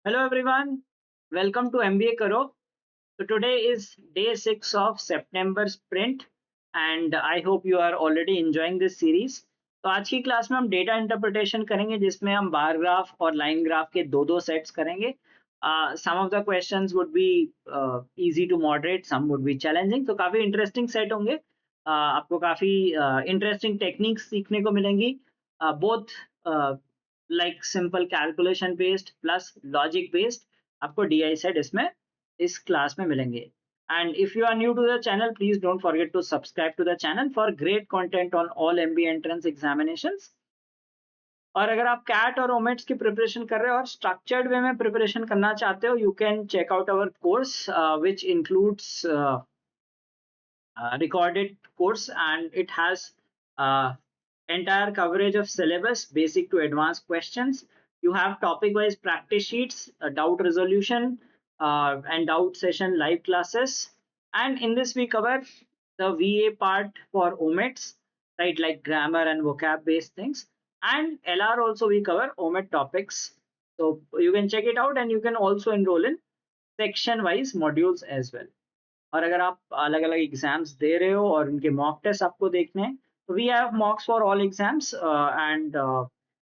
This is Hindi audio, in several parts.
Hello everyone, welcome to MBA Karo. So today is day 6 of September sprint and I hope you are already enjoying this series. तो आज की क्लास में हम डेटा इंटरप्रिटेशन करेंगे जिसमें हम बार ग्राफ और लाइन ग्राफ के दो दो सेट्स करेंगे. Some of the questions would be easy to moderate, some would be challenging. तो काफी इंटरेस्टिंग सेट होंगे. आपको काफी इंटरेस्टिंग टेक्निक्स सीखने को मिलेंगी, both like simple calculation based plus logic based. आपको डीआई सेट इसमें इस क्लास में मिलेंगे. And if you are new to the channel, please don't forget to subscribe to the channel for great content on all MBA entrance examinations. और अगर आप कैट और ओमेट्स की प्रिपरेशन कर रहे हो और स्ट्रक्चर्ड वे में प्रिपरेशन करना चाहते हो, you can check out our course which includes recorded course, and it has entire coverage of syllabus basic to advanced questions. You have topic wise practice sheets, doubt resolution, and doubt session live classes. And in this we cover the VA part for omits, right, like grammar and vocab based things. And LR also we cover omit topics, so you can check it out, and you can also enroll in section wise modules as well. और अगर आप अलग अलग एग्जाम्स दे रहे हो और उनके मॉक टेस्ट आपको देखने हैं, तो we have mocks for all exams and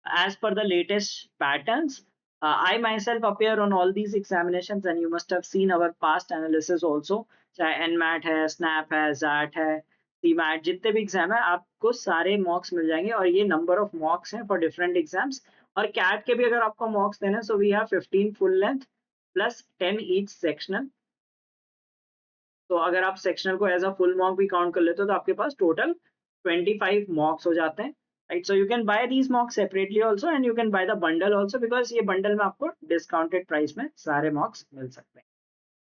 as per the latest patterns. I myself appear on all these examinations and you must have seen our past analysis also. चाहे NMAT है, SNAP है, ZAT है, CMAT, जितने भी एग्जाम है आपको सारे मॉक्स मिल जाएंगे. और ये नंबर ऑफ मॉक्स हैं फॉर डिफरेंट एग्जाम्स. और कैट के भी अगर आपको मॉक्स देना है, so we have 15 full length plus 10 each sectional. तो अगर आप सेक्शनल को एज अ फुल मॉक भी काउंट कर लेते हो तो आपके पास टोटल 25 मॉक्स हो जाते हैं, right. So you can buy these मॉक्स separately also and you can by the bundle also, because ये बंडल में आपको डिस्काउंटेड प्राइस में सारे मॉक्स मिल सकते हैं.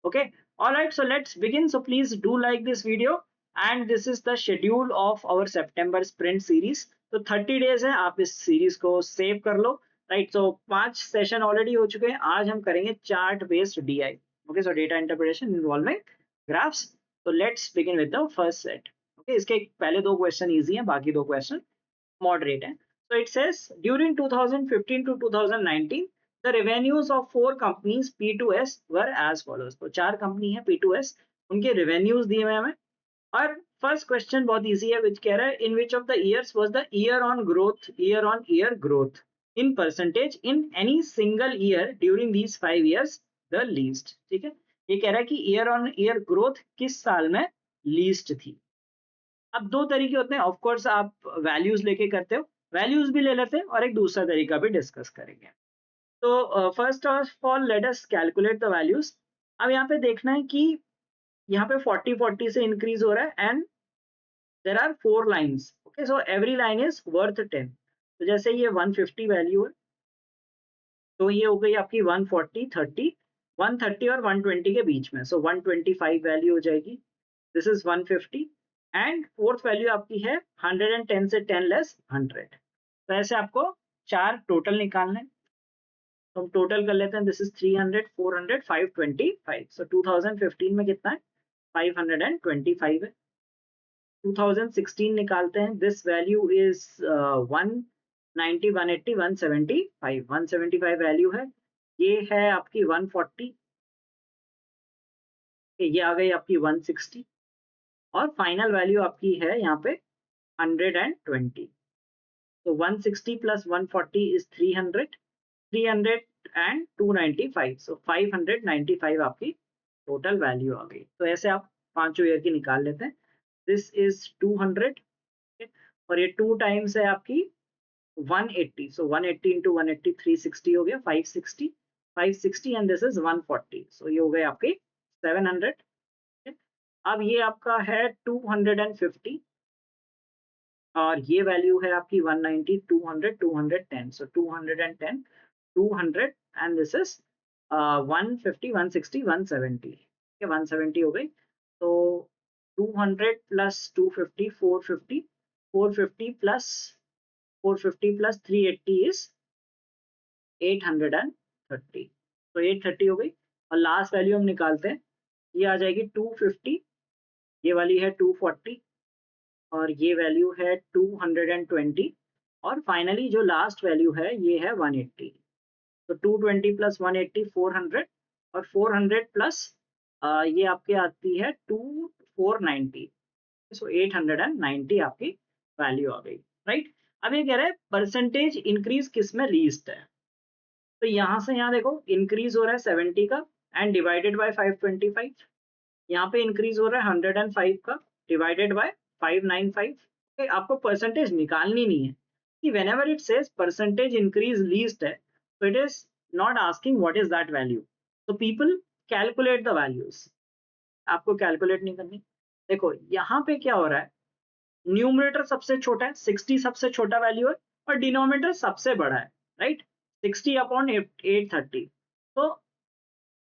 Okay, all right, so let's begin. So please do like this video, and this is the schedule of our September sprint series. तो 30 days है, आप इस सीरीज को सेव कर लो, राइट. सो 5 सेशन ऑलरेडी हो चुके हैं. आज हम करेंगे chart based DI. Okay, so data interpretation involving graphs. तो let's begin with the first set. Okay, इसके पहले दो क्वेश्चन इजी हैं, बाकी दो क्वेश्चन मॉडरेट हैं. So it says during 2015 to 2019 the revenues of four companies P2S were as follows. तो चार कंपनी है P2S, उनके revenues दिए हुए हमें. और फर्स्ट क्वेश्चन बहुत इजी है, विच कह रहा है in which of the years was the year on year growth in percentage in any single year during these 5 years the least. ठीक है, ये कह रहा है कि ईयर ऑन ईयर ग्रोथ किस साल में लीस्ट थी. अब दो तरीके होते हैं, ऑफ कोर्स आप वैल्यूज लेके करते हो, वैल्यूज भी ले लेते हैं और एक दूसरा तरीका भी डिस्कस करेंगे. तो first of all let us calculate the values. अब यहाँ पे देखना है कि यहाँ पे 40 से इंक्रीज हो रहा है and there are 4 lines. Okay, so every line is worth 10. तो जैसे ये 150 वैल्यू है, तो ये हो गई आपकी 140, 30, 130 और 120 के बीच में, सो 125 वैल्यू हो जाएगी. This is 150 and fourth value आपकी है 110 से 10 लेस 100. तो ऐसे आपको चार टोटल निकालने. तो हम टोटल कर लेते हैं. This is 300, 400, 525. सो 2015 में कितना है, 525 है. 2016 निकालते हैं. This value is 190, 180, 175. 175 वैल्यू है. ये है आपकी 140, ये आ गई आपकी 160 और फाइनल वैल्यू आपकी है यहाँ पे 120. तो 160 प्लस 140 इज 300, 300 एंड 295, सो 595 आपकी टोटल वैल्यू आ गई. तो ऐसे आप पांचों ईयर की निकाल लेते हैं. दिस इज 200 और ये 2 टाइम्स है आपकी 180, सो 180 इंटू 180 360 हो गया, 560, 560 एंड दिस इज 140, सो ये हो गए आपके 700. अब ये आपका है 250 और ये वैल्यू है आपकी 190, 200, 210, सो 210, 200 एंड दिस इज 150, 160, 170. 170 हो गई. तो 200 प्लस 250, 450, 450 प्लस 450 प्लस 380 इज 830. तो 830 हो गई. और लास्ट वैल्यू हम निकालते हैं, ये आ जाएगी 250, ये वाली है 240 और ये वैल्यू है 220 और फाइनली जो लास्ट वैल्यू है ये है 180. तो 220 प्लस 180 400, और 400 प्लस ये आपके आती है 490, सो 890 आपकी वैल्यू आ गई, राइट। अब ये कह रहा है परसेंटेज इंक्रीज किस में लीस्ट है, तो यहाँ से यहाँ देखो इंक्रीज हो रहा है 70 का एंड डिवाइडेड बाय 525, यहाँ पे इंक्रीज हो रहा है 105 का डिवाइडेड बाय 595। आपको परसेंटेज निकालनी नहीं है कि whenever it says percentage increase least है, so it is not asking what is that value, so people calculate the values, आपको कैलकुलेट नहीं करनी। देखो यहाँ पे क्या हो रहा है, न्यूमरेटर सबसे छोटा है, 60 सबसे छोटा वैल्यू है, और डिनोमिनेटर सबसे बड़ा है, राइट, 60 अपॉन 830, तो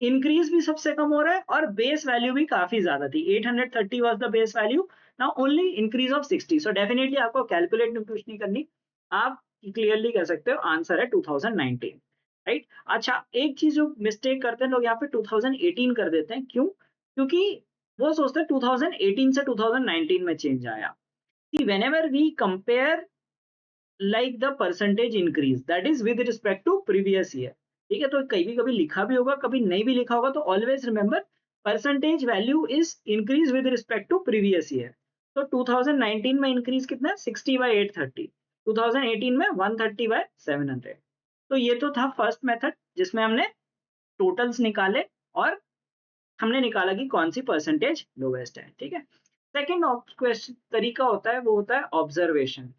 इंक्रीज भी सबसे कम हो रहा है और बेस वैल्यू भी काफी ज्यादा थी, 830 was the base value, now only increase of 60, so definitely आपको कैलकुलेट कुछ नहीं करनी, आप क्लियरली कह सकते हो आंसर है 2019, राइट। अच्छा, एक चीज जो मिस्टेक करते हैं लोग यहाँ पे 2018 कर देते हैं, क्यों, क्योंकि वो सोचते हैं 2018 से 2019 में चेंज आया। See, whenever we compare like the percentage increase, that is with respect to previous year, ठीक है, तो कभी कभी लिखा भी होगा कभी नहीं भी लिखा होगा, तो always remember percentage value is increase with respect to previous year. तो 2019 में इंक्रीज कितना है, 60 बाई 830, 2018 में 130 बाई 700। तो ये तो था फर्स्ट मेथड जिसमें हमने टोटल्स निकाले और हमने निकाला कि कौन सी परसेंटेज लोवेस्ट है, ठीक है। सेकेंड क्वेश्चन तरीका होता है वो होता है ऑब्जर्वेशन,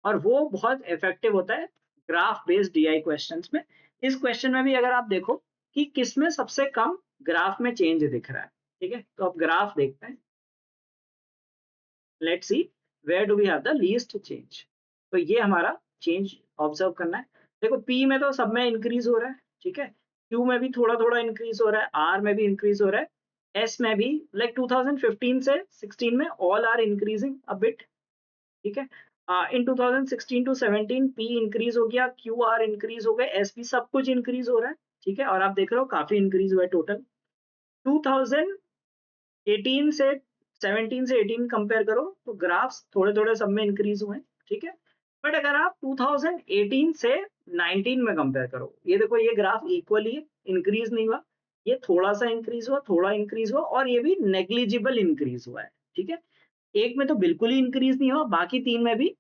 और वो बहुत इफेक्टिव होता है ग्राफ बेस्ड डीआई क्वेश्चंस में। इस क्वेश्चन में भी अगर आप देखो कि किसमें सबसे कम ग्राफ में चेंज दिख रहा है, ठीक है, तो अब ग्राफ देखते हैं, let's see where do we have the least change. तो ये हमारा चेंज ऑब्जर्व करना है। देखो पी में तो सब में इंक्रीज हो रहा है, ठीक है, क्यू में भी थोड़ा थोड़ा इंक्रीज हो रहा है, आर में भी इंक्रीज हो रहा है, एस में भी, लाइक 2015 से 16 में all are increasing a bit, ठीक है। इन 2016 टू 17 पी इंक्रीज हो गया, क्यू आर इंक्रीज हो गए, एस पी सब कुछ इंक्रीज हो रहा है, ठीक है, और आप देख रहे हो काफी इंक्रीज हुआ है टोटल। 2018 से 17 से 18 कंपेयर करो तो ग्राफ्स थोड़े थोड़े सब में इंक्रीज हुए हैं, ठीक है। बट अगर आप 2018 से 19 में कंपेयर करो, ये देखो ये ग्राफ इक्वली इंक्रीज नहीं हुआ, ये थोड़ा सा इंक्रीज हुआ, थोड़ा इंक्रीज हुआ, और ये भी नेग्लिजिबल इंक्रीज हुआ है, ठीक है। एक में तो बिल्कुल ही इंक्रीज नहीं हुआ, बाकी तीन में भी,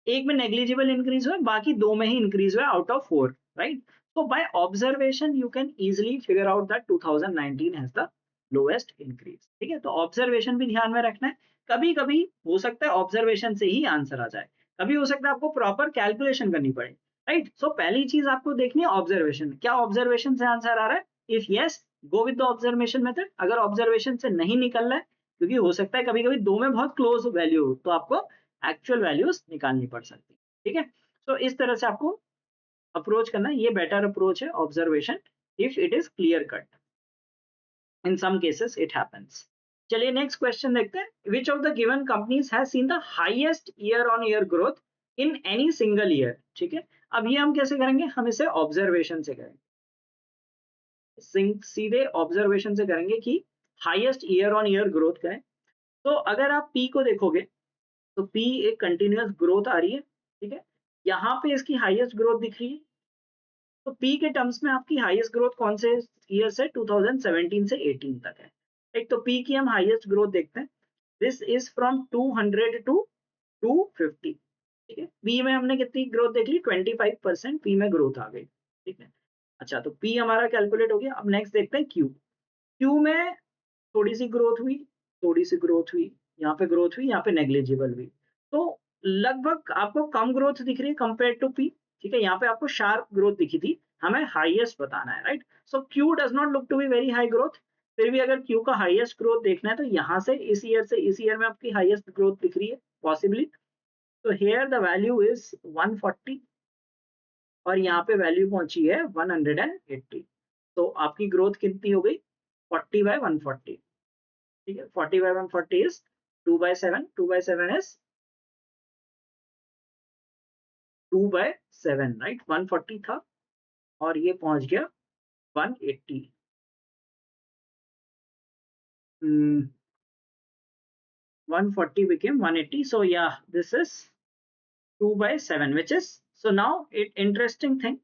एक में नेग्लिजिबल इंक्रीज हुआ, बाकी दो में ही इंक्रीज हुआ out of 4, right. So by observation you can easily figure out that 2019 has the lowest increase, ठीक है। तो ऑब्जर्वेशन भी ध्यान में रखना है, कभी कभी हो सकता है ऑब्जर्वेशन से ही आंसर आ जाए, कभी हो सकता है आपको प्रॉपर कैलकुलेशन करनी पड़े, राइट। सो पहली चीज आपको देखनी है ऑब्जर्वेशन, क्या ऑब्जर्वेशन से आंसर आ रहा है, if yes go with the observation method, अगर ऑब्जर्वेशन से नहीं निकल रहा है, क्योंकि हो सकता है कभी कभी दो में बहुत क्लोज वैल्यू हो, तो आपको एक्चुअल वैल्यूज निकालनी पड़ सकती है, ठीक है। तो इस तरह से आपको अप्रोच करना, ये बेटर अप्रोच है observation, if it is clear cut, in some cases it happens. चलिए नेक्स्ट क्वेश्चन देखते हैं, which of the given companies has seen the highest year on year growth in any single year, ठीक है। अब ये हम कैसे करेंगे, हम इसे ऑब्जर्वेशन से करेंगे, सीधे ऑब्जर्वेशन से करेंगे कि highest year on year growth करें। तो अगर आप पी को देखोगे तो पी एक कंटिन्यूअस ग्रोथ आ रही है, ठीक है, यहाँ पे इसकी हाईएस्ट ग्रोथ दिख रही है। तो पी के टर्म्स में आपकी हाईएस्ट ग्रोथ कौन से ईयर से, 2017 से 18 तक है। एक तो पी की हम हाईएस्ट ग्रोथ देखते हैं, दिस इज फ्रॉम 200 टू 250, ठीक है। पी में हमने कितनी ग्रोथ देख ली, 25% पी में ग्रोथ आ गई, ठीक है। अच्छा, तो पी हमारा कैलकुलेट हो गया। अब नेक्स्ट देखते हैं क्यू। क्यू में थोड़ी सी ग्रोथ हुई, थोड़ी सी ग्रोथ हुई, यहाँ पे ग्रोथ हुई, यहाँ पे नेग्लिजिबल हुई, तो लगभग आपको कम ग्रोथ दिख रही है कंपेयर टू पी, ठीक है। यहाँ पे आपको शार्प ग्रोथ दिखी थी, हमें हाईएस्ट बताना है, right. So Q does not look to be very high growth, फिर भी अगर क्यू का हाईएस्ट ग्रोथ देखना है तो यहाँ से इस ईयर से इस ईयर में आपकी हाईएस्ट ग्रोथ दिख रही है पॉसिबली, तो हेयर द वैल्यू इज 140 और यहाँ पे वैल्यू पहुंची है 180, तो आपकी ग्रोथ कितनी हो गई, 40 बाय 140, ठीक है। 40 बाय 140 इज 2/7, 2/7 इज 2/7, राइट। 140 था और ये पहुंच गया 180, 140 became 180, so yeah, this is 2/7, which is, so now it interesting thing,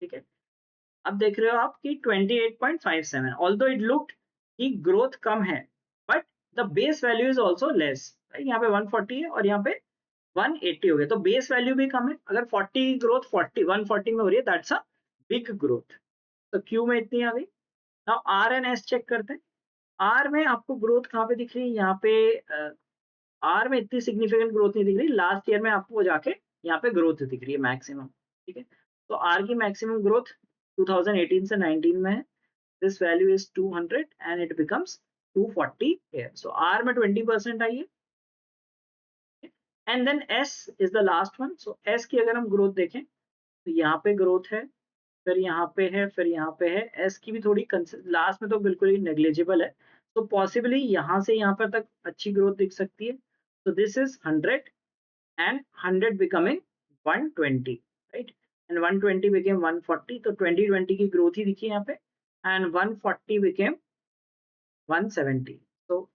ठीक है। अब देख रहे हो आप कि 28.57, ऑल्दो इट लुक्ड कि ग्रोथ कम है, but the base value is also less. यहाँ पे 140 है और यहाँ पे 180 हो गया, तो बेस वैल्यू भी कम है। अगर 40 ग्रोथ 140 में हो रही है, दैट्स अ बिग ग्रोथ। तो क्यू में इतनी आ गई। Now R and S check करते हैं। आर में आपको ग्रोथ कहाँ पे दिख रही है? यहाँ पे आर में इतनी सिग्निफिकेंट ग्रोथ नहीं दिख रही। लास्ट ईयर में आपको जाके यहाँ पे ग्रोथ दिख रही है मैक्सिमम। ठीक है, तो आर की मैक्सिमम ग्रोथ 2018 से 19 में है। This value is 200 and it becomes 240 here. So R में 20% आई है। And then S is the last one. So S की अगर हम ग्रोथ देखें तो यहाँ पे ग्रोथ है, फिर यहाँ पे है, फिर यहाँ पे है। एस की भी थोड़ी लास्ट में तो बिल्कुल ही नेग्लिजिबल है, तो पॉसिबली यहाँ से यहाँ पर तक अच्छी ग्रोथ दिख सकती है। तो this is 100 and 100 becoming 120, right, and 120 became 140, तो 2020 की ग्रोथ ही दिखी यहाँ पे, एंड 140 बिकेम 170। तो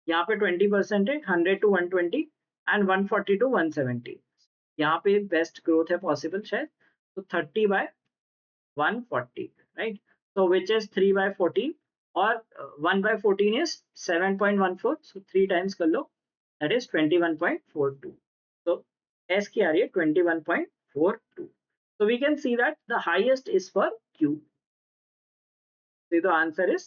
यहाँ पे 20% है, 100 to 120 एंड 140 to 170। यहाँ पे बेस्ट ग्रोथ है पॉसिबल शायद, तो 30 by 140, right? So which is 3 by 14 or 1 by 14 is 7.14, so 3 times कर लो, that is 21.42. So S की आ रही है 21.42. So we can see that the highest is for Q. So the answer is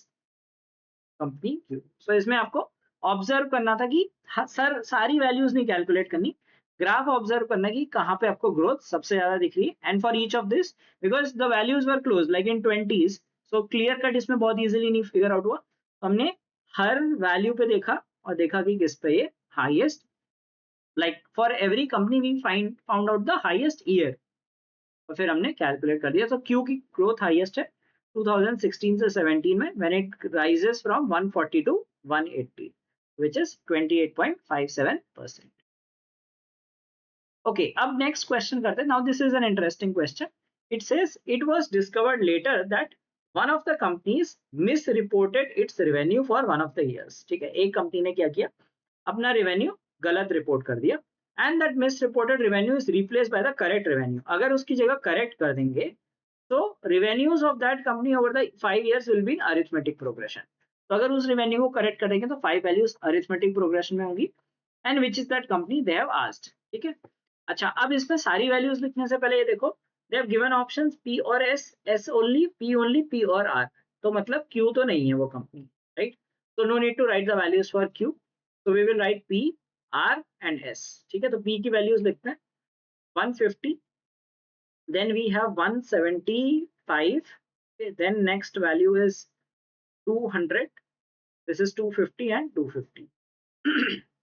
company Q. So इसमें आपको ऑब्जर्व करना था कि सर सारी वैल्यूज नहीं कैलकुलेट करनी, ग्राफ ऑब्जर्व करना कि कहाँ पे आपको ग्रोथ सबसे ज्यादा दिख रही है। And for each of this, because the values were close like in 20s, so clear cut इसमें बहुत इजीली नहीं फिगर आउट हुआ। तो हमने हर वैल्यू पे देखा और देखा कि किस पे ये highest, like for every company we found out the highest year, और फिर हमने कैलकुलेट कर दिया। तो क्यू की ग्रोथ हाईएस्ट है 2016 से 17 में, when it rises from 140 to 180, which is 28.57%. Okay, अब next question करते हैं। Now this is an interesting question. It says it was discovered later that one of the companies misreported its revenue for one of the years. ठीक है, एक कंपनी ने क्या किया, अपना रेवेन्यू गलत रिपोर्ट कर दिया, and that misreported revenue is replaced by the correct revenue. अगर उसकी जगह करेक्ट कर देंगे तो revenues of that company over the 5 years will be in arithmetic progression. तो अगर उस रेवेन्यू को करेक्ट करेंगे तो 5 वैल्यूज अरिथमेटिक प्रोग्रेशन में होंगी, and which is that company they have asked. ठीक है, अच्छा अब इसमें सारी वैल्यूज लिखने से पहले ये देखो, they have given options P और S, S ओनली, P और R, तो मतलब Q तो नहीं है वो company, right? So no need to write the values for Q. So we will write P, R and S. ठीक है, तो P की वैल्यूज लिखते हैं 150, then we have 175, okay, then next value is 200, this is 250 and 250.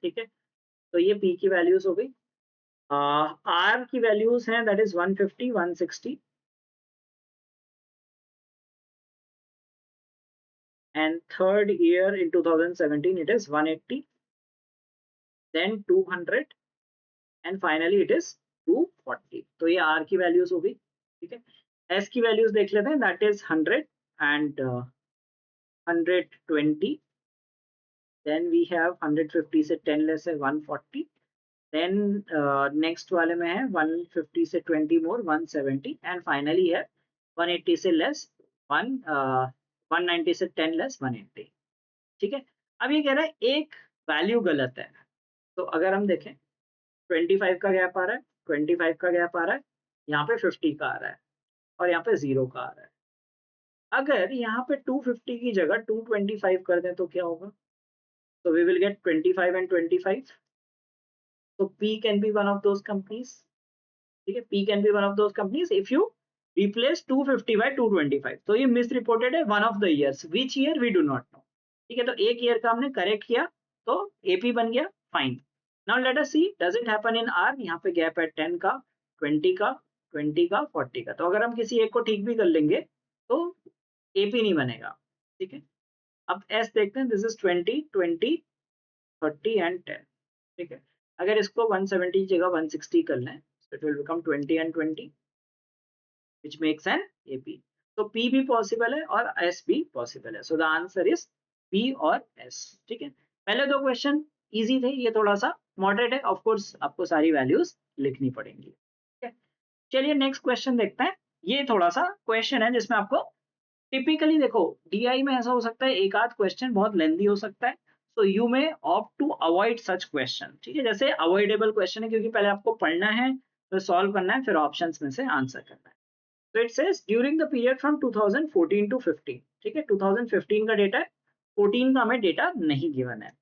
ठीक है, तो ये P की वैल्यूज हो गई। R की वैल्यूज हैं that is 150, 160 and third year in 2017 it is 180, then 200 and finally it is 240। तो ये R की वैल्यूज हो गई। ठीक है, S की वैल्यूज देख लेते हैं, that is 100 and 120, then we have 150 से 10 लेस है 140, then next वाले में है 150 से 20 मोर 170 and finally है 180 से लेस 190 से 10 लेस 180। ठीक है, अब ये कह रहा है एक वैल्यू गलत है, तो अगर हम देखें 25 का गैप आ रहा है, 25 का गैप आ रहा है, यहाँ पे 50 का आ रहा है और यहाँ पे 0 का आ रहा है। अगर यहाँ पे 250 की जगह 225 कर दें तो क्या होगा? So we will get 25 and 25. So P can be one of those companies. ठीक है, P can be one of those companies if you replace 250 by 225. तो ये misreported है one of the years. Which year we do not know. ठीक है, तो एक ईयर का हमने करेक्ट किया तो AP बन गया, fine. Now let us see does it happen in R। यहाँ पे गैप है 10 का, 20 का, 20 का, 40 का। तो अगर हम किसी एक को ठीक भी कर लेंगे तो AP नहीं बनेगा। ठीक है, अब S देखते हैं, दिस इज 20, 20, 30 एंड 10। ठीक है, अगर इसको 170 की जगह 160 कर लें, so it will become 20 and 20, which makes an AP. तो P भी पॉसिबल है और S भी पॉसिबल है। So the answer is P और S। ठीक है, पहले दो क्वेश्चन इजी थे, ये थोड़ा सा मॉडरेट है, ऑफ कोर्स आपको सारी वैल्यूज लिखनी पड़ेंगी। ठीक है, चलिए नेक्स्ट क्वेश्चन देखते हैं। ये थोड़ा सा क्वेश्चन है जिसमें आपको टिपिकली देखो डीआई में ऐसा हो सकता है एक आध क्वेश्चन बहुत लेंदी हो सकता है, so you may opt to avoid such question, ठीक है, जैसे अवॉइडेबल क्वेश्चन है क्योंकि पहले आपको पढ़ना है फिर सॉल्व करना है फिर ऑप्शंस में से आंसर करना है। तो it says during the period from 2014 to 15, ठीक है 2015 का डेटा है, 14 का हमें डेटा नहीं गिवन है।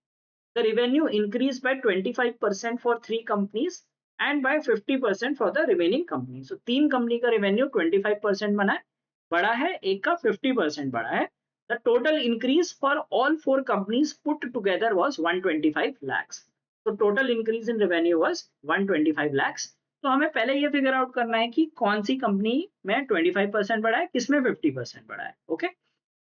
The revenue increased by 25% for 3 companies and by 50% for the remaining companies. So 3 company का revenue 25% बना है, बढ़ा है, एक का 50% बढ़ा है. The total increase for all 4 companies put together was 125 lakhs. So total increase in revenue was 125 lakhs. तो हमें पहले ये फिगर आउट करना है कि कौन सी कंपनी में 25% बढ़ा है, किसमें 50% बढ़ा है, okay.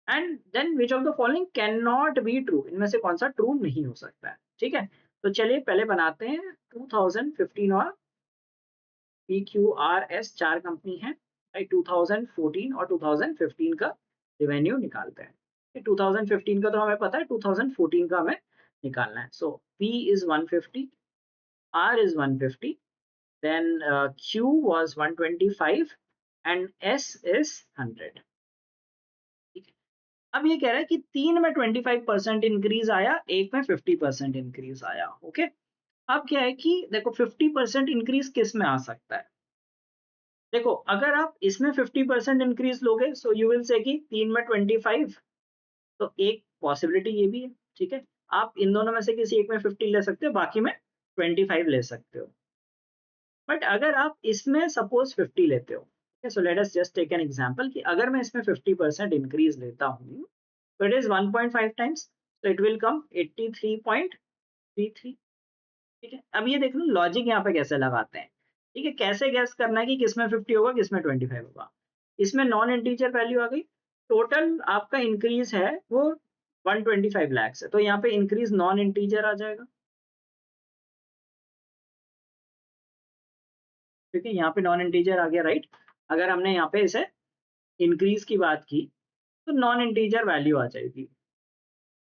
And then which of the following can not be true, इनमें से कौन सा ट्रू नहीं हो सकता है, ठीक है। तो चलिए पहले बनाते हैं 2015 और P Q R S 4 company है, 2014 और 2015 का रिवेन्यू निकालते हैं। 2015 का तो हमें पता है, 2014 का हमें निकालना है। So P is 150, R is 150, then Q was 125 and S is 100। अब ये कह रहा है कि 3 में 25% इंक्रीज आया, एक में 50% इंक्रीज आया, ओके। अब क्या है कि देखो 50% इंक्रीज किस में आ सकता है, देखो अगर आप इसमें 50% इंक्रीज लोगे सो यू विल से कि 3 में 25, तो एक पॉसिबिलिटी ये भी है, ठीक है। आप इन दोनों में से किसी एक में 50 ले सकते हो, बाकी में 25 ले सकते हो। बट अगर आप इसमें सपोज 50 लेते हो, so let us just take an example कि अगर मैं इसमें 50% इंक्रीज लेता हूँ तो इट इज 1.5 टाइम्स, तो इट विल कम 83.33, ठीक है। अब ये देख लो लॉजिक यहाँ पे कैसे लगाते हैं, ठीक है, कैसे गैस करना है कि किसमें 50 होगा किसमें 25 होगा। इसमें नॉन इंटीजर वैल्यू आ गई, टोटल आपका इंक्रीज है वो 125 लाख है, तो यहाँ पे इंक्रीज नॉन इंटीजर आ जाएगा, ठीक है, यहाँ पे नॉन इंटीजर आ गया, राइट। अगर हमने यहाँ पे इसे इंक्रीज की बात की तो नॉन इंटीजर वैल्यू आ जाएगी।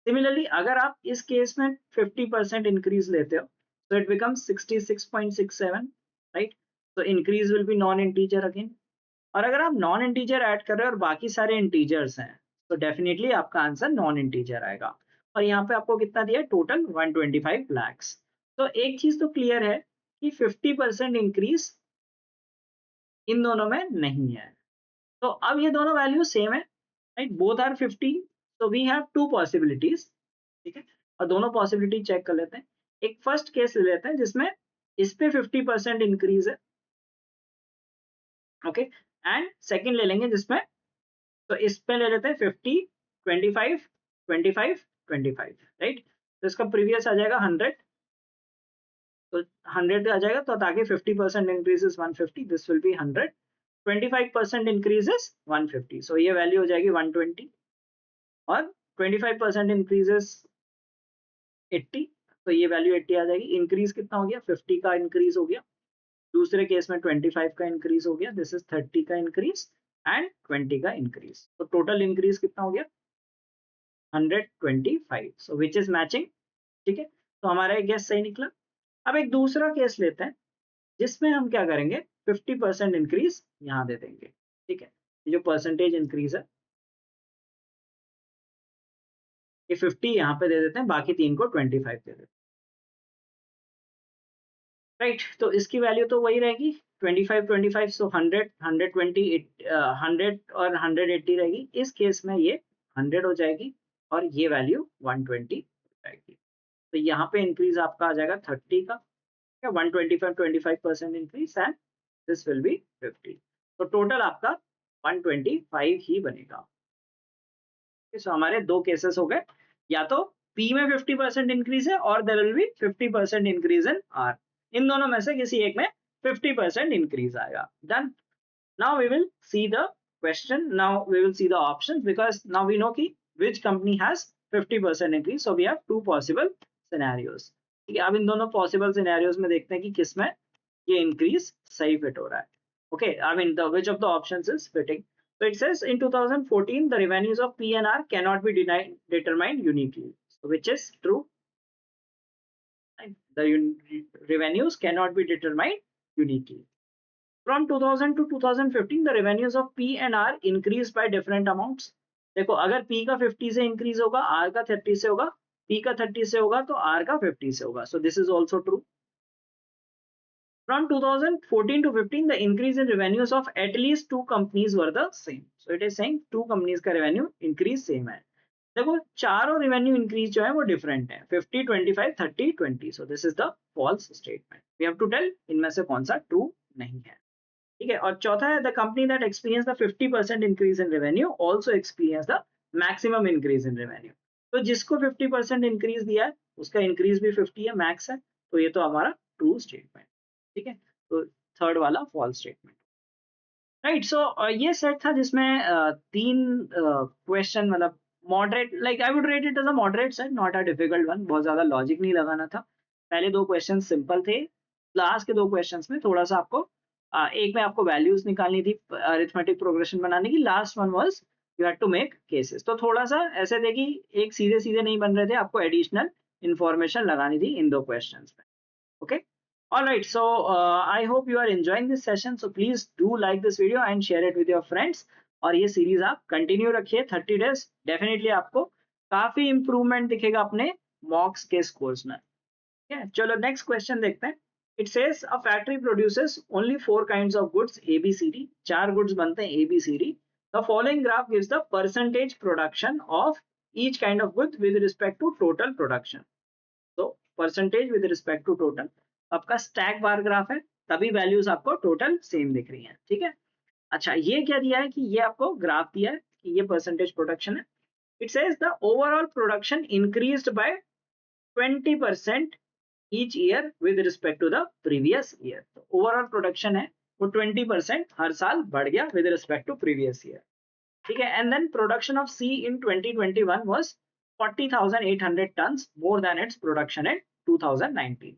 सिमिलरली अगर आप इस केस में 50% इंक्रीज लेते हो तो इट बिकम्स 66.67, राइट। तो increase will be non integer again, और अगर आप नॉन इंटीजर ऐड कर रहे हो और बाकी सारे इंटीजर्स हैं तो डेफिनेटली आपका आंसर नॉन इंटीजर आएगा। और यहाँ पे आपको कितना दिया है, टोटल 125 लैक्स। तो एक चीज तो क्लियर है कि 50% इंक्रीज इन दोनों में नहीं है। तो अब ये दोनों वैल्यू सेम है, right, both are 50, so we have two possibilities, ठीक है। और दोनों पॉसिबिलिटी चेक कर लेते हैं। एक फर्स्ट केस ले लेते हैं जिसमें इस पे 50% इंक्रीज है, ओके, एंड सेकंड ले लेंगे जिसमें, तो इस पे ले लेते हैं 50, 25, 25, 25, राइट। तो इसका प्रीवियस आ जाएगा 100, तो 100 आ जाएगा, तो ताकि 50% increase is 150, this will be 100, 25% increase is 150, सो ये वैल्यू हो जाएगी 120, और 25% इंक्रीजेस 80, तो ये वैल्यू 80 आ जाएगी। इंक्रीज कितना हो गया, 50 का इंक्रीज हो गया, दूसरे केस में 25 का इंक्रीज हो गया, दिस इज 30 का इंक्रीज एंड 20 का इंक्रीज, तो टोटल इंक्रीज कितना हो गया 125, सो विच इज मैचिंग, ठीक है। तो हमारा एक गेस सही निकला। अब एक दूसरा केस लेते हैं जिसमें हम क्या करेंगे, 50% इंक्रीज यहाँ दे देंगे, ठीक है। ये जो परसेंटेज इंक्रीज है ये 50 यहाँ पे दे देते हैं, बाकी तीन को 25 दे देते हैं, राइट। तो इसकी वैल्यू तो वही रहेगी 25, 25, सो 100, 120, 100 और 180 रहेगी। इस केस में ये 100 हो जाएगी और ये वैल्यू 120 हो जाएगी। तो यहाँ पे इंक्रीज आपका आ जाएगा 30 का, 125, 25% increase and this will be 50, तो टोटल आपका 125 ही बनेगा। सो हमारे दो केसेस हो गए, या तो P में 50% इंक्रीज है और there will be 50% increase in R, इन दोनों में से किसी एक में 50% इंक्रीज आएगा। Done. Now we will see the question, now we will see the options, because now we know कि which company has 50% increase, so we have two possible scenarios, ठीक है। अब इन दोनों पॉसिबल सिनेरियोज में देखते हैं कि किसमें ये इंक्रीज सही फिट हो रहा है, okay, I mean the which of the options is fitting. So it says in 2014 the revenues of PNR cannot be determined uniquely, so which is true, right? The revenues cannot be determined uniquely. From 2000 to 2015 the revenues of P and R increase by different amounts. देखो अगर पी का 50 से इंक्रीज होगा, आर का 30 से होगा, पी का 30 से होगा तो आर का 50 से होगा, so this is also true. From 2014 to 15, the increase in revenues of at least two companies were the same. So it is saying two companies का revenue increase same है। देखो चारों revenue increase जो है वो different है, 50, 25, 30, 20. So this is the false statement. We have to tell इनमें से कौन सा true नहीं है। ठीक है, और चौथा है the company that experienced the 50% increase in revenue also experienced the maximum increase in revenue. तो जिसको 50% increase दिया है उसका increase भी 50 है, max है, तो ये तो हमारा true statement। ठीक है, तो थर्ड वाला फॉल्स स्टेटमेंट। राइट, सो ये सेट था जिसमें तीन क्वेश्चन, मतलब moderate, like I would rate it as a moderate set, not a difficult one. बहुत ज्यादा लॉजिक नहीं लगाना था। पहले दो क्वेश्चन सिंपल थे, लास्ट के दो क्वेश्चंस में थोड़ा सा आपको एक में आपको वैल्यूज निकालनी थी अरिथमेटिक प्रोग्रेशन बनाने की, last one was you had to make cases. तो थोड़ा सा ऐसे थे कि एक सीधे सीधे नहीं बन रहे थे, आपको एडिशनल इंफॉर्मेशन लगानी थी इन दो क्वेश्चंस में। Okay. All right. So I hope you are enjoying this session. So please do like this video and share it with your friends. और ये सीरीज आप कंटिन्यू रखिए 30 डेज, डेफिनेटली आपको काफी इंप्रूवमेंट दिखेगा अपने मॉक्स के स्कोर्स में। ठीक है, चलो नेक्स्ट क्वेश्चन देखते हैं। It says a factory produces only 4 kinds of goods ABCD, 4 goods बनते हैं ABCD। The following graph gives the percentage production of each kind of good with respect to total production. तो percentage with respect to total, आपका स्टैक बार ग्राफ है, तभी वैल्यूज आपको टोटल सेम दिख रही हैं। ठीक है, अच्छा ये क्या दिया है कि ये आपको ग्राफ दिया है कि ये परसेंटेज प्रोडक्शन है। It says the overall production increased by 20% each year with respect to the previous year. तो ओवरऑल प्रोडक्शन है वो 20% हर साल बढ़ गया with respect to previous year. ठीक है, and then production of C in 2021 was 40,800 tons, more than its production in 2019.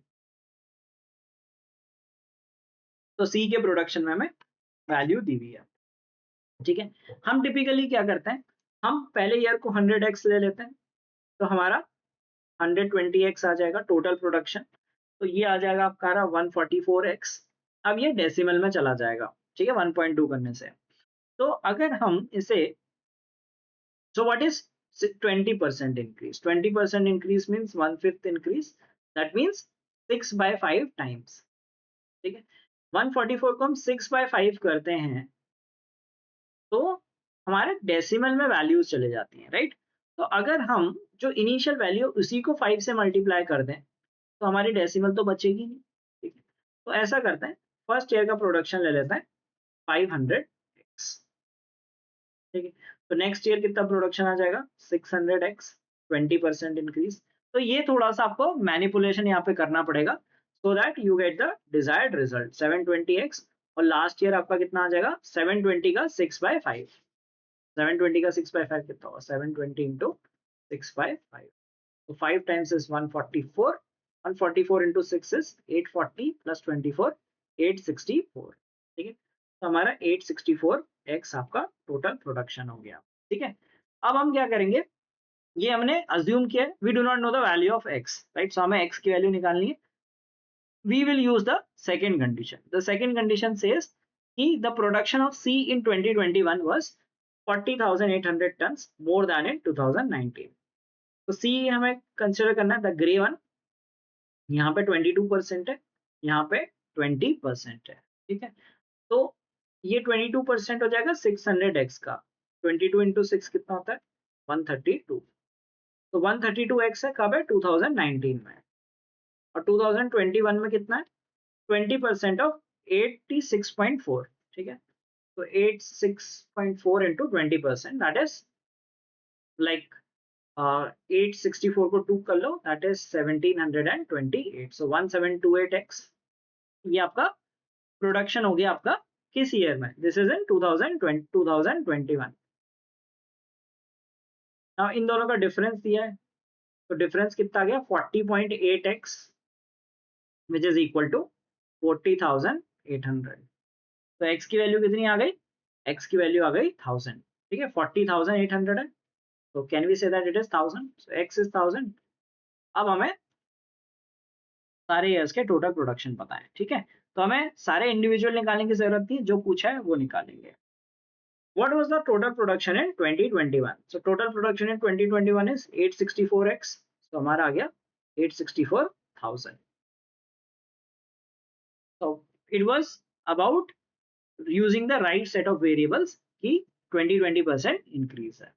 तो सी के प्रोडक्शन में हमें वैल्यू दी हुई है। ठीक है, हम टिपिकली क्या करते हैं, हम पहले ईयर को 100x ले लेते हैं, तो हमारा 120x आ जाएगा टोटल प्रोडक्शन। तो ये आ जाएगा आपका 144x। अब ये डेसिमल में चला जाएगा। ठीक है, 1.2 करने से। तो अगर हम इसे, so what is 20% increase? 20% increase means 1/5 increase. That means 6/5 times. ठीक है, 144 को हम 6/5 करते हैं तो हमारे डेसिमल में वैल्यूज चले जाती हैं, राइट। तो अगर हम जो इनिशियल वैल्यू उसी को 5 से मल्टीप्लाई कर दें तो हमारी डेसिमल तो बचेगी नहीं। ठीक है, तो ऐसा करते हैं, फर्स्ट ईयर का प्रोडक्शन ले लेते हैं 500x। ठीक है, तो नेक्स्ट ईयर कितना प्रोडक्शन आ जाएगा 600x, 20% इंक्रीज। तो ये थोड़ा सा आपको मैनिपुलेशन यहाँ पे करना पड़ेगा so that you get the desired result 720x। और लास्ट ईयर आपका कितना आ जाएगा 720 का 6/5। 720 का 6/5 कितना होगा 720 इंटू 6/5। तो 5 times is 144, 144 into 6 is 840 plus 24 864। ठीक है, तो हमारा 864x आपका टोटल प्रोडक्शन हो गया। ठीक है, अब हम क्या करेंगे, ये हमने अज्यूम किया, we do not know the value of x, right. So हमें x की वैल्यू निकालनी है। We will use the second condition. The second condition says कि the production of C in 2021 was 40,800 tons, more than in 2019. तो C हमें कंसिडर करना है, द ग्रे वन। यहाँ पे 22% है, यहाँ पे 20% है। ठीक है, तो ये 22% हो जाएगा 600x का। 22 इंटू 6 कितना होता है 132। तो 132x है कब है 2019 में, और 2021 में कितना है 20% ऑफ 86.4। ठीक है, तो 86.4 इंटू 20% दैट इज लाइक 864 को 2 कर लो, दैट इज 1728। सो 1728x ये आपका प्रोडक्शन हो गया आपका किस ईयर में, this is in 2021। Now in दोनों का डिफरेंस दिया है, तो डिफरेंस कितना आ गया 40.8x which is equal to 40,800। तो x की वैल्यू कितनी आ गई, x की वैल्यू आ गई 1000। ठीक है, 40,800 है, तो can we say that it is 1000। So x is 1000। अब हमें सारे ईयर्स के टोटल प्रोडक्शन पता है। ठीक है, तो हमें सारे इंडिविजुअल निकालने की जरूरत नहीं, जो पूछा है वो निकालेंगे। What was the total production in 2021? So total production in 2021 is 864x. So हमारा आ गया 864,000. So it was about using the right set of variables कि 20% increase है।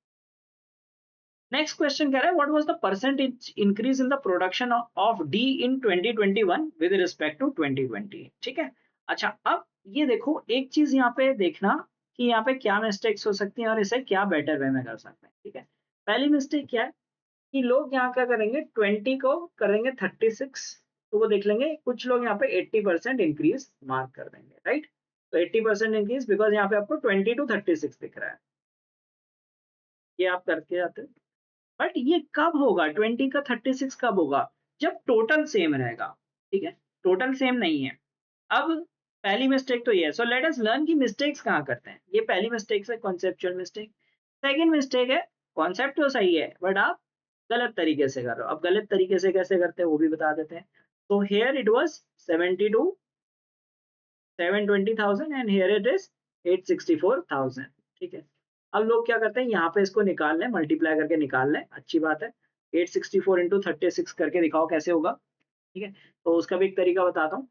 नेक्स्ट क्वेश्चन कह रहा है what was the percentage increase in the production of D in 2021 with respect to 2020। ठीक है, अच्छा अब ये देखो एक चीज यहाँ पे देखना कि यहाँ पे क्या मिस्टेक्स हो सकती हैं और इसे क्या बेटर वे में कर सकते हैं। ठीक है, पहली मिस्टेक क्या है कि लोग यहाँ क्या करेंगे 20 को करेंगे 36, तो वो देख लेंगे कुछ लोग यहाँ पे 80% इंक्रीज मार्क कर देंगे, राइट। तो 80% इंक्रीज बिकॉज यहाँ पे आपको 20 to 36 दिख रहा है, ये आप करके जाते हैं। बट ये कब होगा 20 का 36 कब होगा, जब टोटल सेम रहेगा। ठीक है, टोटल सेम नहीं है। अब पहली मिस्टेक तो ये है। सो लेट अस लर्न की मिस्टेक्स कहाँ करते हैं। ये पहली मिस्टेक है कॉन्सेप्चुअल मिस्टेक। सेकंड मिस्टेक है कॉन्सेप्ट तो सही है बट आप गलत तरीके से कर रहे हो। अब गलत तरीके से कैसे करते हैं वो भी बता देते हैं। तो here it was 720,000 and here it is 864,000। ठीक है, अब लोग क्या करते हैं यहाँ पे इसको निकाल लें, मल्टीप्लाई करके निकाल लें, अच्छी बात है। 864 इंटू 36 करके दिखाओ कैसे होगा। ठीक है, तो उसका भी एक तरीका बताता हूँ।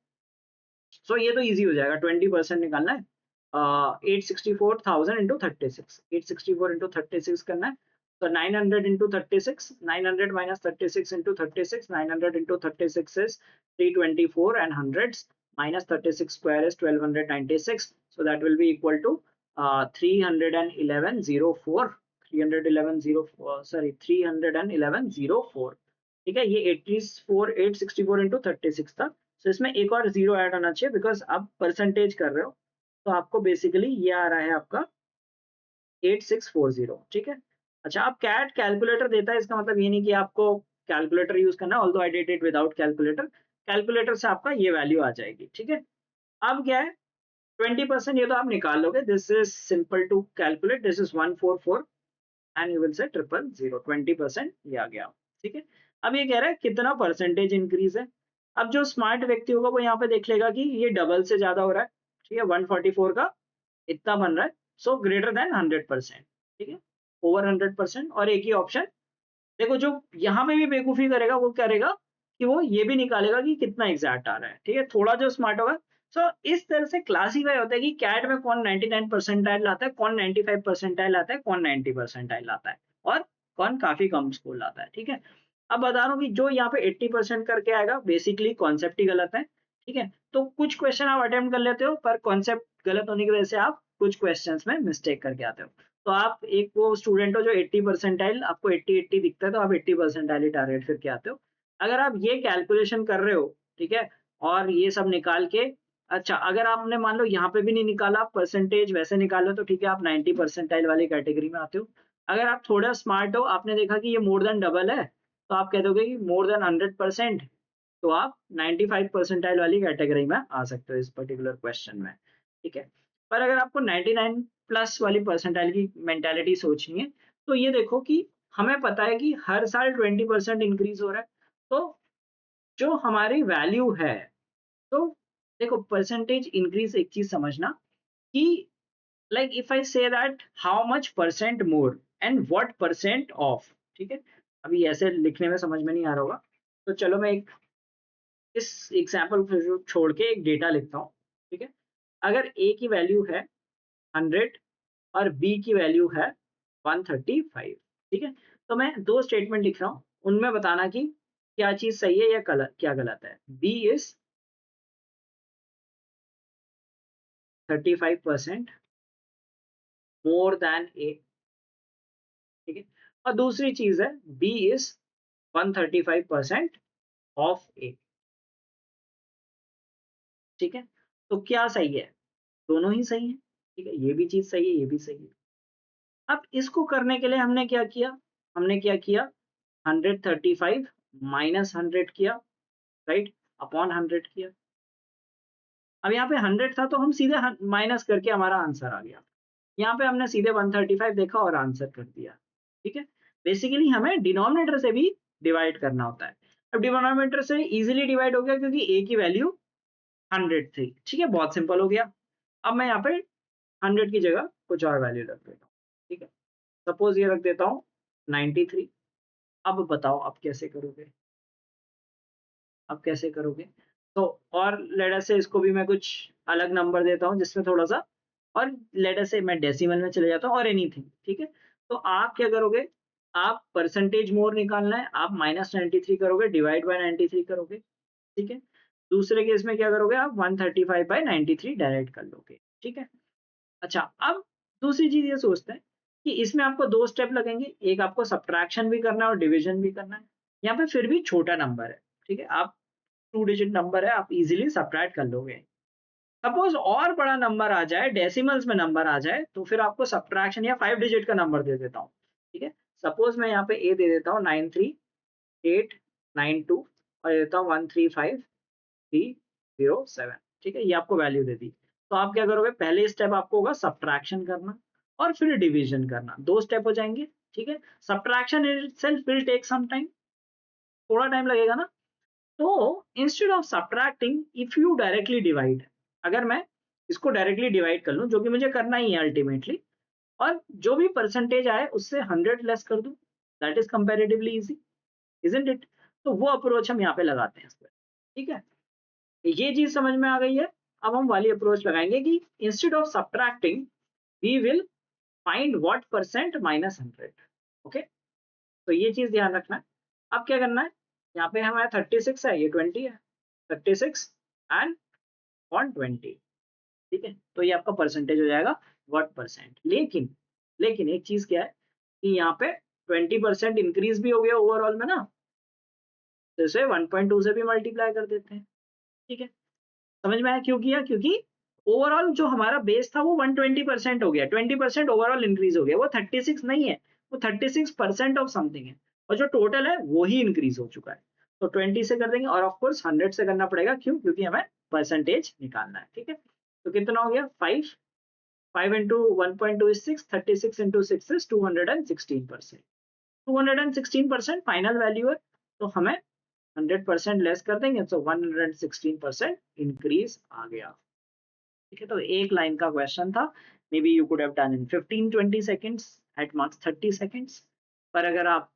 सो ये तो इजी हो जाएगा, 20% निकालना है। 864,000 इंटू 36, 864 इंटू 36 करना है। तो 900 into 36, 900 minus 36 into 36, 900 into 36 is 324 and hundreds minus 36 square is 1296. So that will be equal to 311.04, 311.04। ठीक है, ये 864 इंटू 36 था। तो इसमें एक और जीरो ऐड होना चाहिए बिकॉज आप परसेंटेज कर रहे हो, तो आपको बेसिकली ये आ रहा है आपका 8640। ठीक है, अच्छा अब कैट कैलकुलेटर देता है, इसका मतलब ये नहीं कि आपको कैलकुलेटर यूज करना, although I did it without calculator. Calculator से आपका ये वैल्यू आ जाएगी। ठीक है, अब क्या है 20% ये तो आप निकाल लोगे, this is simple to calculate, this is 144 and you will say 000, 20% ये आ गया। ठीक है, अब ये कह रहा है कितना परसेंटेज इंक्रीज है। अब जो स्मार्ट व्यक्ति होगा वो यहाँ पे देख लेगा कि ये डबल से ज्यादा हो रहा है। ठीक है, 144 का इतना बन रहा है, सो ग्रेटर देन 100%। ठीक है, ओवर 100%। और एक ही ऑप्शन देखो, जो यहाँ पे भी बेवकूफी करेगा वो करेगा कि वो ये भी निकालेगा कि कितना एग्जैक्ट आ रहा है। ठीक है, थोड़ा जो स्मार्ट होगा। सो इस तरह से क्लासीफाई होता है कि कैट में कौन 99 परसेंटाइल लाता है, कौन 95 परसेंटाइल लाता है, कौन 90 परसेंटाइल लाता है और कौन काफी कम स्कोर लाता है। ठीक है, अब बता रहा हूँ कि जो यहाँ पे 80% करके आएगा बेसिकली कॉन्सेप्ट ही गलत है। ठीक है, तो कुछ क्वेश्चन आप अटेम्प्ट कर लेते हो पर कॉन्सेप्ट गलत होने की वजह से आप कुछ क्वेश्चंस में मिस्टेक करके आते हो। तो आप एक वो स्टूडेंट हो जो 80 परसेंटाइल, आपको 80 दिखता है तो आप 80 परसेंटाइल ही टारगेट फिर के आते हो। अगर आप ये कैलकुलेशन कर रहे हो, ठीक है, और ये सब निकाल के, अच्छा अगर आपने मान लो यहाँ पे भी नहीं निकाला, परसेंटेज वैसे निकालो तो ठीक है, आप 90 परसेंटाइल वाली कैटेगरी में आते हो। अगर आप थोड़ा स्मार्ट हो, आपने देखा कि ये मोर देन डबल है, तो आप कह दोगे कि मोर देन 100%, तो आप 95 परसेंटाइल वाली कैटेगरी में आ सकते हो इस पर्टिकुलर क्वेश्चन में। ठीक है, पर अगर आपको 99 प्लस वाली परसेंटाइल की मेंटालिटी सोचनी है, तो ये देखो कि हमें पता है कि हर साल 20% इंक्रीज हो रहा है। तो जो हमारी वैल्यू है, तो देखो परसेंटेज इंक्रीज एक चीज समझना कि like if I say that how much percent more and what percent of. ठीक है, अभी ऐसे लिखने में समझ में नहीं आ रहा होगा, तो चलो मैं एक इस एग्जाम्पल को छोड़ के एक डेटा लिखता हूँ। ठीक है, अगर ए की वैल्यू है 100 और बी की वैल्यू है 135। ठीक है, तो मैं दो स्टेटमेंट लिख रहा हूँ, उनमें बताना कि क्या चीज सही है या गलत, क्या गलत है। बी इज 35% मोर देन ए। ठीक है, और दूसरी चीज है बी इज 135% ऑफ ए। ठीक है, तो क्या सही है, दोनों ही सही है। ठीक है, ये भी चीज सही है, ये भी सही है। अब इसको करने के लिए हमने क्या किया, हमने क्या किया 135 माइनस 100 किया, राइट, अपॉन 100 किया। अब यहाँ पे 100 था तो हम सीधे माइनस करके हमारा आंसर आ गया। यहाँ पे हमने सीधे 135 देखा और आंसर कर दिया। ठीक है, बेसिकली हमें डिनोमिनेटर से भी डिवाइड करना होता है। अब डिनोमिनेटर से इजीली डिवाइड हो गया क्योंकि ए की वैल्यू 103, ठीक है, बहुत सिंपल हो गया। अब मैं यहाँ पे 100 की जगह कुछ और वैल्यू रख देता हूँ, ठीक है, सपोज ये रख देता हूँ 93। अब बताओ आप कैसे करोगे, अब कैसे करोगे? तो और लेट अस से इसको भी मैं कुछ अलग नंबर देता हूँ जिसमें थोड़ा सा, और लेट अस से मैं डेसिमल में चले जाता हूँ और एनीथिंग, ठीक है। तो आप क्या करोगे, आप परसेंटेज मोर निकालना है, आप -93 करोगे, डिवाइड बाय 93 करोगे, ठीक है। दूसरे केस में क्या करोगे, आप 135 बाय 93 डायरेक्ट कर लोगे, ठीक है। अच्छा, अब दूसरी चीज ये सोचते हैं कि इसमें आपको दो स्टेप लगेंगे, एक आपको सब्ट्रैक्शन भी करना है और डिवीजन भी करना है। यहाँ पे फिर भी छोटा नंबर है, ठीक है, आप 2 डिजिट नंबर है, आप इजीली सब्ट्रैक्ट कर लोगे। सपोज और बड़ा नंबर आ जाए, डेसिमल्स में नंबर आ जाए, तो फिर आपको सब्ट्रैक्शन या 5 डिजिट का नंबर दे देता हूँ, ठीक है। सपोज मैं यहाँ पे ए दे देता हूँ 93892 और दे देता हूँ 135307, ठीक है, ये आपको वैल्यू दे दी। तो आप क्या करोगे, पहले स्टेप आपको होगा सब्ट्रैक्शन करना और फिर डिवीजन करना, दो स्टेप हो जाएंगे, ठीक है। Subtraction itself will take some time, थोड़ा टाइम लगेगा ना। तो instead of subtracting, if you directly divide, अगर मैं इसको डायरेक्टली डिवाइड कर लूं, जो कि मुझे करना ही है अल्टीमेटली, और जो भी परसेंटेज आए उससे 100 लेस कर दूं, that is comparatively easy, isn't it? तो वो अप्रोच हम यहाँ पे लगाते हैं इस पर, ठीक है। ये चीज समझ में आ गई है। अब हम वाली अप्रोच लगाएंगे कि instead of subtracting we will find what percent -100, okay. तो ये चीज ध्यान रखना है। अब क्या करना है, यहाँ पे हमारा 36 है, ये 20 है, 36 एंड 120, ठीक है। तो ये आपका परसेंटेज हो जाएगा व्हाट परसेंट। लेकिन लेकिन एक चीज क्या है कि यहाँ पे 20% इंक्रीज भी हो गया ओवरऑल में ना, तो इसे 1.2 से भी मल्टीप्लाई कर देते हैं, ठीक है। समझ में आया क्यों किया? क्योंकि ओवरऑल जो हमारा बेस था वो 120% हो गया, 20% ओवरऑल इंक्रीज हो गया, वो 36 नहीं है, वो 36% ऑफ समथिंग है, और जो टोटल है वो ही इंक्रीज हो चुका है। तो 20 से कर देंगे, और ऑफ कोर्स 100 से करना पड़ेगा, क्यों? क्योंकि हमें परसेंटेज निकालना है, ठीक है। तो कितना हो गया, 5, 5 into 1.2 is 6, 36 into 6 is 216%, 216% final value है। तो हमें 100% लेस कर देंगे, तो 116% इंक्रीज आ गया, ठीक है। तो एक लाइन का क्वेश्चन था, may be you could have done in 15-20 seconds at max 30 seconds, पर अगर आप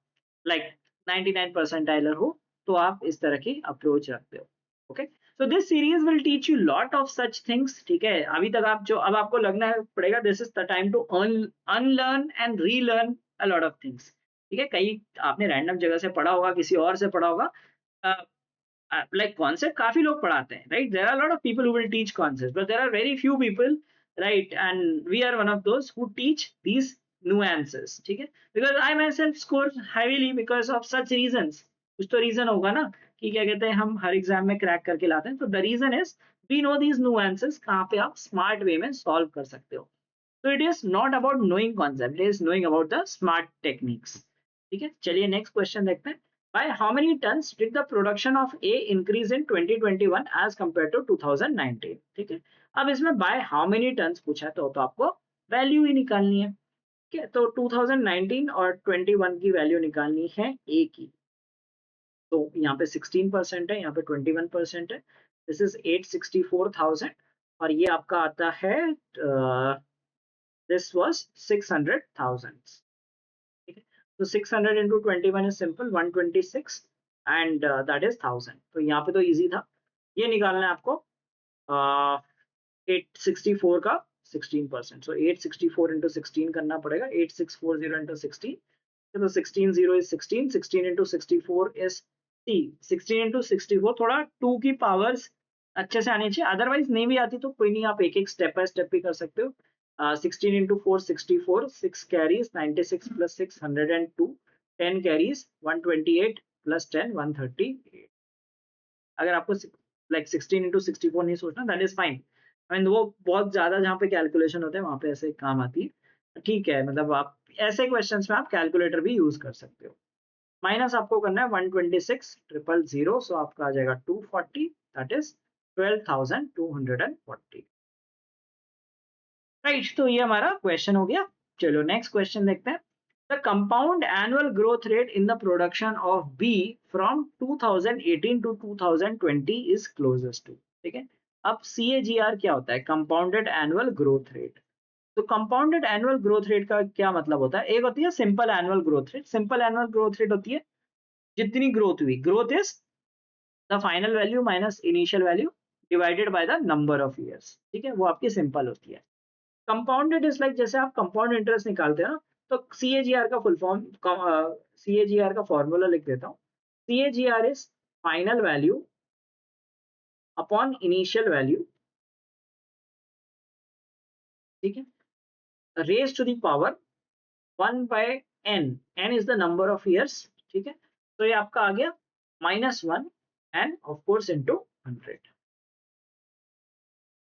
लाइक 99 परसेंटाइलर हो तो आप इस तरह की अप्रोच रखते हो, okay. So this series will teach you lot of such things, ठीक है। अभी तक आप जो, अब आपको लगना है पड़ेगा this is the time to unlearn and relearn a lot of things, ठीक है। कहीं आपने रैंडम जगह से पढ़ा होगा, किसी और से पढ़ा होगा, like concept काफी लोग पढ़ाते हैं, right? There are a lot of people who will teach concepts, but there are very few people, right? And we are one of those who teach these nuances, ठीक है। Because I myself score heavily because of such reasons, कुछ तो रीजन होगा ना कि क्या कहते हैं हम हर एग्जाम में क्रैक करके लाते हैं। तो the reason is we know these nuances, कहाँ पे आप स्मार्ट वे में सॉल्व कर सकते हो। तो it is not about knowing concept, it is knowing about the smart techniques, ठीक है। चलिए नेक्स्ट क्वेश्चन देखते हैं। By how many tons did the production of A increase in 2021 as compared to 2019? ठीक है। अब इसमें by how many tons पूछा है, तो आपको वैल्यू ही निकालनी है, ठीक है। तो 2019 और 21 की वैल्यू निकालनी है A की। तो यहाँ पे 16% है, यहाँ पे 21% है, दिस इज 864,000, और ये आपका आता है दिस वाज 600,000, ठीक है। तो 600 into 21 is simple 126 and that is 1000। तो यहाँ पे तो इजी था, ये निकालना है आपको 864 का 16%, सो 864 into 16 करना पड़ेगा, 8640 into 16, तो 16 0 is 16, 16 into 64 is 16 into 64 थोड़ा 2 की पावर्स अच्छे से आनी चाहिए, अदरवाइज नहीं भी आती तो कोई नहीं, आप एक एक स्टेप बाय स्टेप भी कर सकते हो। 16 into 4 64, 6 carries 96 plus 6 102, 10 carries 128 plus 10 138। अगर आपको लाइक 16 into 64 नहीं सोचना, that is fine. I mean वो बहुत ज्यादा जहाँ पे कैलकुलेशन होते हैं वहां पे ऐसे काम आती है, ठीक है। मतलब आप ऐसे क्वेश्चंस में आप कैलकुलेटर भी यूज कर सकते हो। माइनस आपको करना है 126,000, सो आपका आ जाएगा 240, दैट इज 12,240, राइट। तो ये हमारा क्वेश्चन हो गया। चलो नेक्स्ट क्वेश्चन देखते हैं। The compound annual growth rate in the production of B from 2018 to 2020 is closest to, ठीक है। अब CAGR क्या होता है? Compounded annual growth rate. तो कंपाउंडेड एनुअल ग्रोथ रेट का क्या मतलब होता है? एक होती है simple annual growth rate. Simple annual growth rate होती है जितनी ग्रोथ हुई, growth is the final value minus initial value divided by the number of years. ठीक है, वो आपकी सिंपल होती है। कंपाउंडेड इज लाइक जैसे आप कंपाउंड इंटरेस्ट निकालते हैं ना, तो CAGR का फुल फॉर्म, CAGR का फॉर्मूला लिख देता हूँ। CAGR is final value upon initial value, ठीक है, raise to the power 1 by n, n is the number of years. ठीक है, तो ये आपका आ गया -1 एंड ऑफ कोर्स इनटू 100।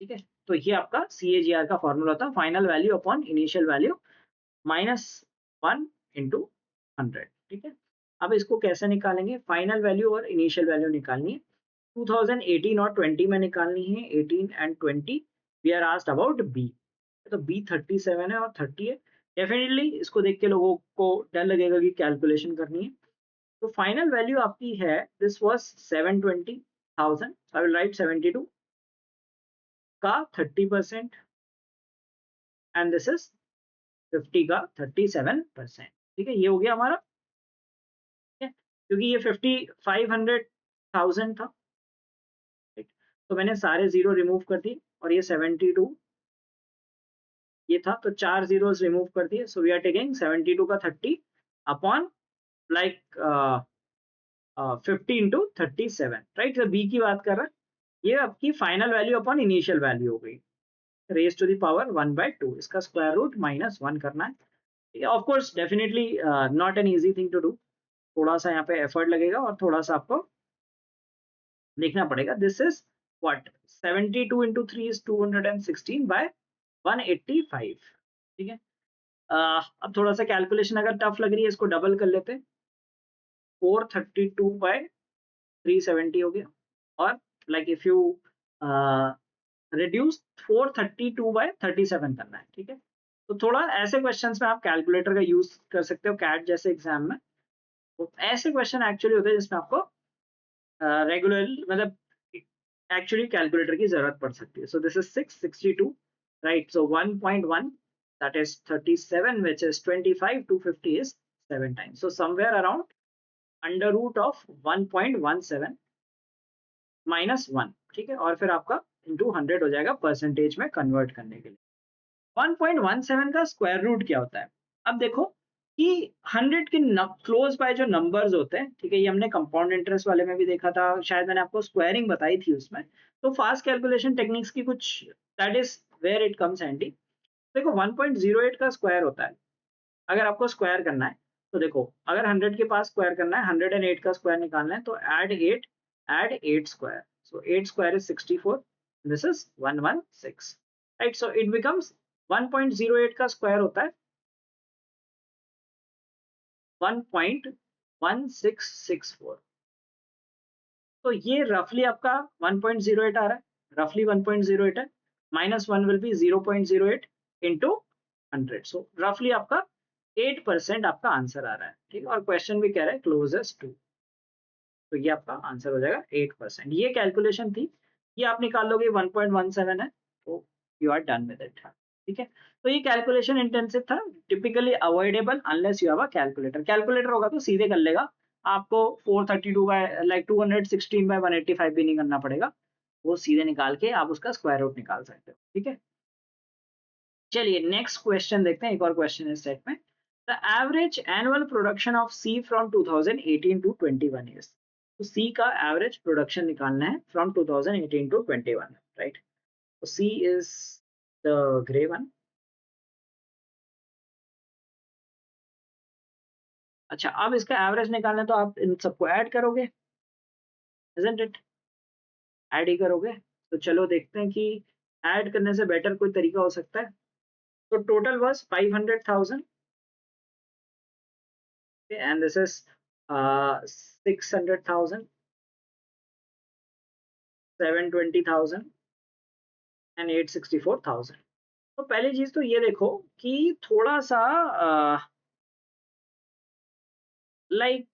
ठीक है, तो ये आपका CAGR का फॉर्मूला था, final value upon initial value -1 into 100। ठीक है, अब इसको कैसे निकालेंगे? फाइनल वैल्यू और इनिशियल वैल्यू निकालनी है, 2018 और 20 में निकालनी है। 18 and 20 we are asked about B. तो बी 37 है और 30 है। डेफिनेटली इसको देख के लोगों को डर लगेगा कि कैलकुलेशन करनी है। तो फाइनल वैल्यू आपकी है, this was 720,000, I will write 72 का 30% एंड दिस इज 50 का 37%। ठीक है, ये हो गया हमारा। ठीक है, क्योंकि ये 500,000 था, ठीक, तो मैंने सारे जीरो रिमूव कर दिए और ये 72 ये था, तो 4 जीरोस रिमूव कर दिए। सो वी आर टेकिंग 72 का 30 अपॉन लाइक 50 इंटू 37, राइट। तो बी की बात कर रहा है, ये आपकी final value upon initial value हो गई, रेज टू द पावर 1/2, इसका स्क्वायर रूट -1 करना है। Of course definitely not an easy thing to do, थोड़ा सा यहाँ पे एफर्ट लगेगा और थोड़ा सा आपको देखना पड़ेगा। This is what 72 into 3 is 216 by 185। ठीक है, अब थोड़ा सा कैलकुलेशन अगर टफ लग रही है, इसको डबल कर लेते हैं, 432 बाय 370 हो गया। और like if you reduce 432 by 37 करना है। ठीक है, तो थोड़ा ऐसे क्वेश्चंस में आप कैलकुलेटर का यूज कर सकते हो, कैट जैसे एग्जाम में। तो ऐसे क्वेश्चन एक्चुअली होते हैं जिसमें आपको रेगुलर मतलब एक्चुअली कैलकुलेटर की जरूरत पड़ सकती है। So this is 662, right. So 1.1 that is 37, which is 25 to 50 is 7 times, so somewhere around under root of 1.17 -1। ठीक है, और फिर आपका इंटू 100 हो जाएगा परसेंटेज में कन्वर्ट करने के लिए। 1.17 का स्क्वायर रूट क्या होता है? अब देखो कि 100 के क्लोज बाय जो नंबर्स होते हैं, ठीक है, ये हमने कंपाउंड इंटरेस्ट वाले में भी देखा था, शायद मैंने आपको स्क्वायरिंग बताई थी उसमें। तो फास्ट कैलकुलेशन टेक्निक्स की कुछ, that is where it comes handy. देखो 1.08 का स्क्वायर होता है, अगर आपको स्क्वायर करना है तो देखो, अगर 100 के पास स्क्वायर करना है, 108 का स्क्वायर निकालना है, तो add 8 square, so 8 square is 64, this is 116, right. So it becomes 1.08 का स्क्वायर होता है 1.1664। तो ये रफली आपका 1.08 आ रहा है, रफली 1.08 है, -1 विल बी 0.08 इंटू 100, सो रफली आपका 8% आपका आंसर आ रहा है। ठीक है, और क्वेश्चन भी कह रहा है क्लोजेस्ट टू, तो ये आपका आंसर हो जाएगा 8%। ये कैलकुलेशन थी, ये आप निकाल लोगे 1.17 है, तो you are done with it. ठीक है, तो ये कैलकुलेशन इंटेंसिव था, typically avoidable unless you have a calculator. Calculator होगा तो सीधे कर लेगा, आपको 432 बाय लाइक 216 बाय 185 भी नहीं करना पड़ेगा, वो सीधे निकाल के आप उसका स्क्वायर रूट निकाल सकते हो। ठीक है, चलिए नेक्स्ट क्वेश्चन देखते हैं, एक और क्वेश्चन इस सेट में। The average annual production of C from 2018 to 21 years. तो सी का एवरेज प्रोडक्शन निकालना है फ्रॉम 2018 टू 21, राइट। तो C is the grey one. अच्छा, अब इसका एवरेज निकालना है तो आप इन सबको ऐड करोगे, इजंट इट, ऐड ही करोगे। तो चलो देखते हैं कि ऐड करने से बेटर कोई तरीका हो सकता है। तो total was 500,000 and this is 600,000, 720,000 and 864,000। तो पहली चीज तो ये देखो कि थोड़ा सा लाइक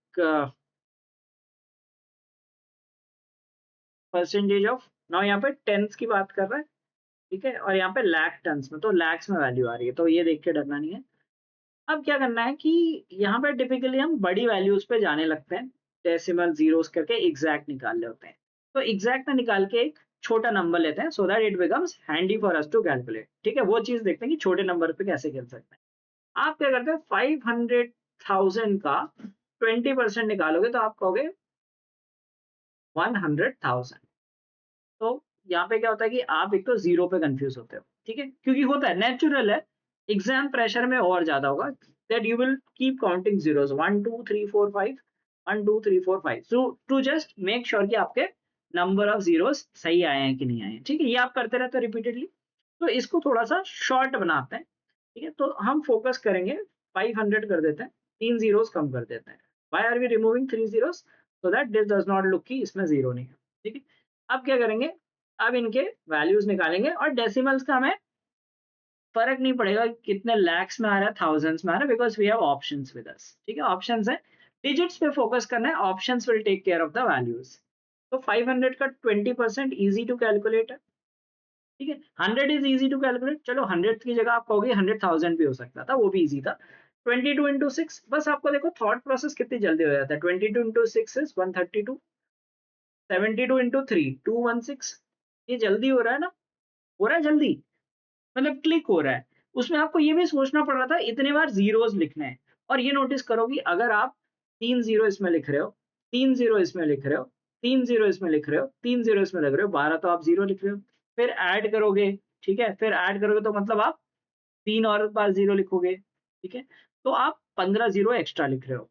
परसेंटेज ऑफ नाउ यहाँ पे टेंस की बात कर रहा है, ठीक है, और यहाँ पे लाख टन्स में, तो लैक्स में वैल्यू आ रही है, तो ये देख के डरना नहीं है। अब क्या करना है कि यहाँ पे टिपिकली हम बड़ी वैल्यूज पे जाने लगते हैं, डेसिमल जीरोस करके एग्जैक्ट निकाल ले होते हैं, तो एग्जैक्ट में निकाल के एक छोटा नंबर लेते हैं so that it becomes handy for us to calculate, ठीक है, वो चीज देखते हैं कि छोटे नंबर पे कैसे खेल सकते हैं। आप क्या करते हैं, 500,000 का 20% निकालोगे तो आप कहोगे 100,000। तो यहाँ पे क्या होता है कि आप एक तो जीरो पे कंफ्यूज होते हो, ठीक है, क्योंकि होता है, नेचुरल है, एग्जाम प्रेशर में और ज्यादा होगा, that you will keep counting zeros, 1 2 3 4 5, 1 2 3 4 5, so to just make sure कि आपके नंबर ऑफ जीरोस सही आए हैं कि नहीं आए हैं, ठीक है, ये आप करते रहते हो रिपीटेडली। तो इसको थोड़ा सा शॉर्ट बनाते हैं, ठीक है, तो हम फोकस करेंगे, 500 कर देते हैं, 3 जीरोस कम कर देते हैं। Why are we removing 3 zeros, so that this does not look कि इसमें जीरो नहीं है, ठीक है। अब क्या करेंगे, अब इनके वैल्यूज निकालेंगे, और डेसिमल्स का हमें फर्क नहीं पड़ेगा कितने लैक्स में आ रहा है, थाउजेंड्स में आ रहा है, because we have options with us, ठीक है, ऑप्शंस है, डिजिट्स पे फोकस करना है, options will take care of the values. तो 500 का 20% इजी टू कैलकुलेट है, ठीक है, 100 इज इजी टू कैलकुलेट, चलो 100 की जगह आप कहोगे 100,000 भी हो सकता था, वो भी इजी था। 22 into 6, बस आपको देखो थॉट प्रोसेस कितनी जल्दी हो जाता है, 22 into 6 इज 132, 72 into 3 216, ये जल्दी हो रहा है ना, हो रहा है जल्दी, मतलब क्लिक हो रहा है। उसमें आपको ये भी सोचना पड़ रहा था इतने बार जीरोस लिखने हैं, और ये नोटिस करो कि अगर आप 3 जीरो इसमें लिख रहे हो, 3 जीरो इसमें लिख रहे हो, 3 जीरो इसमें लिख रहे हो, 3 जीरो इसमें लिख रहे हो, 12 तो आप जीरो लिख रहे हो, फिर ऐड करोगे, ठीक है, फिर ऐड करोगे तो मतलब आप 3 और बार जीरो लिखोगे, ठीक है, तो आप 15 जीरो एक्स्ट्रा लिख रहे हो।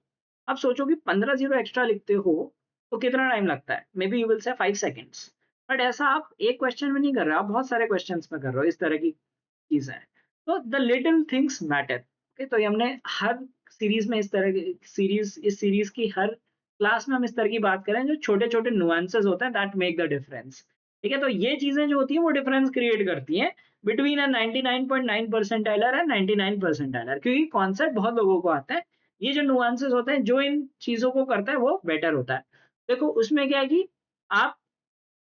अब सोचो कि 15 जीरो एक्स्ट्रा लिखते हो तो कितना टाइम लगता है, मे बी यू विल से 5 सेकेंड्स, बट ऐसा आप एक क्वेश्चन में नहीं कर रहे हो, आप बहुत सारे क्वेश्चन में कर रहे हो, इस तरह की चीज है। तो the little things matter, okay, तो ये हमने हर सीरीज में इस तरह की सीरीज, इस सीरीज की हर क्लास में हम इस तरह की बात करें, जो छोटे छोटे नुआंसेस होते हैं दैट मेक द डिफरेंस, ठीक है, तो ये चीजें जो होती हैं वो डिफरेंस क्रिएट करती हैं बिटवीन अ 99.9 परसेंटाइलर एंड 99 परसेंटाइलर, क्योंकि कॉन्सेप्ट बहुत लोगों को आता है, ये जो नुआंसेस होते हैं जो इन चीजों को करता है वो बेटर होता है। देखो उसमें क्या है कि आप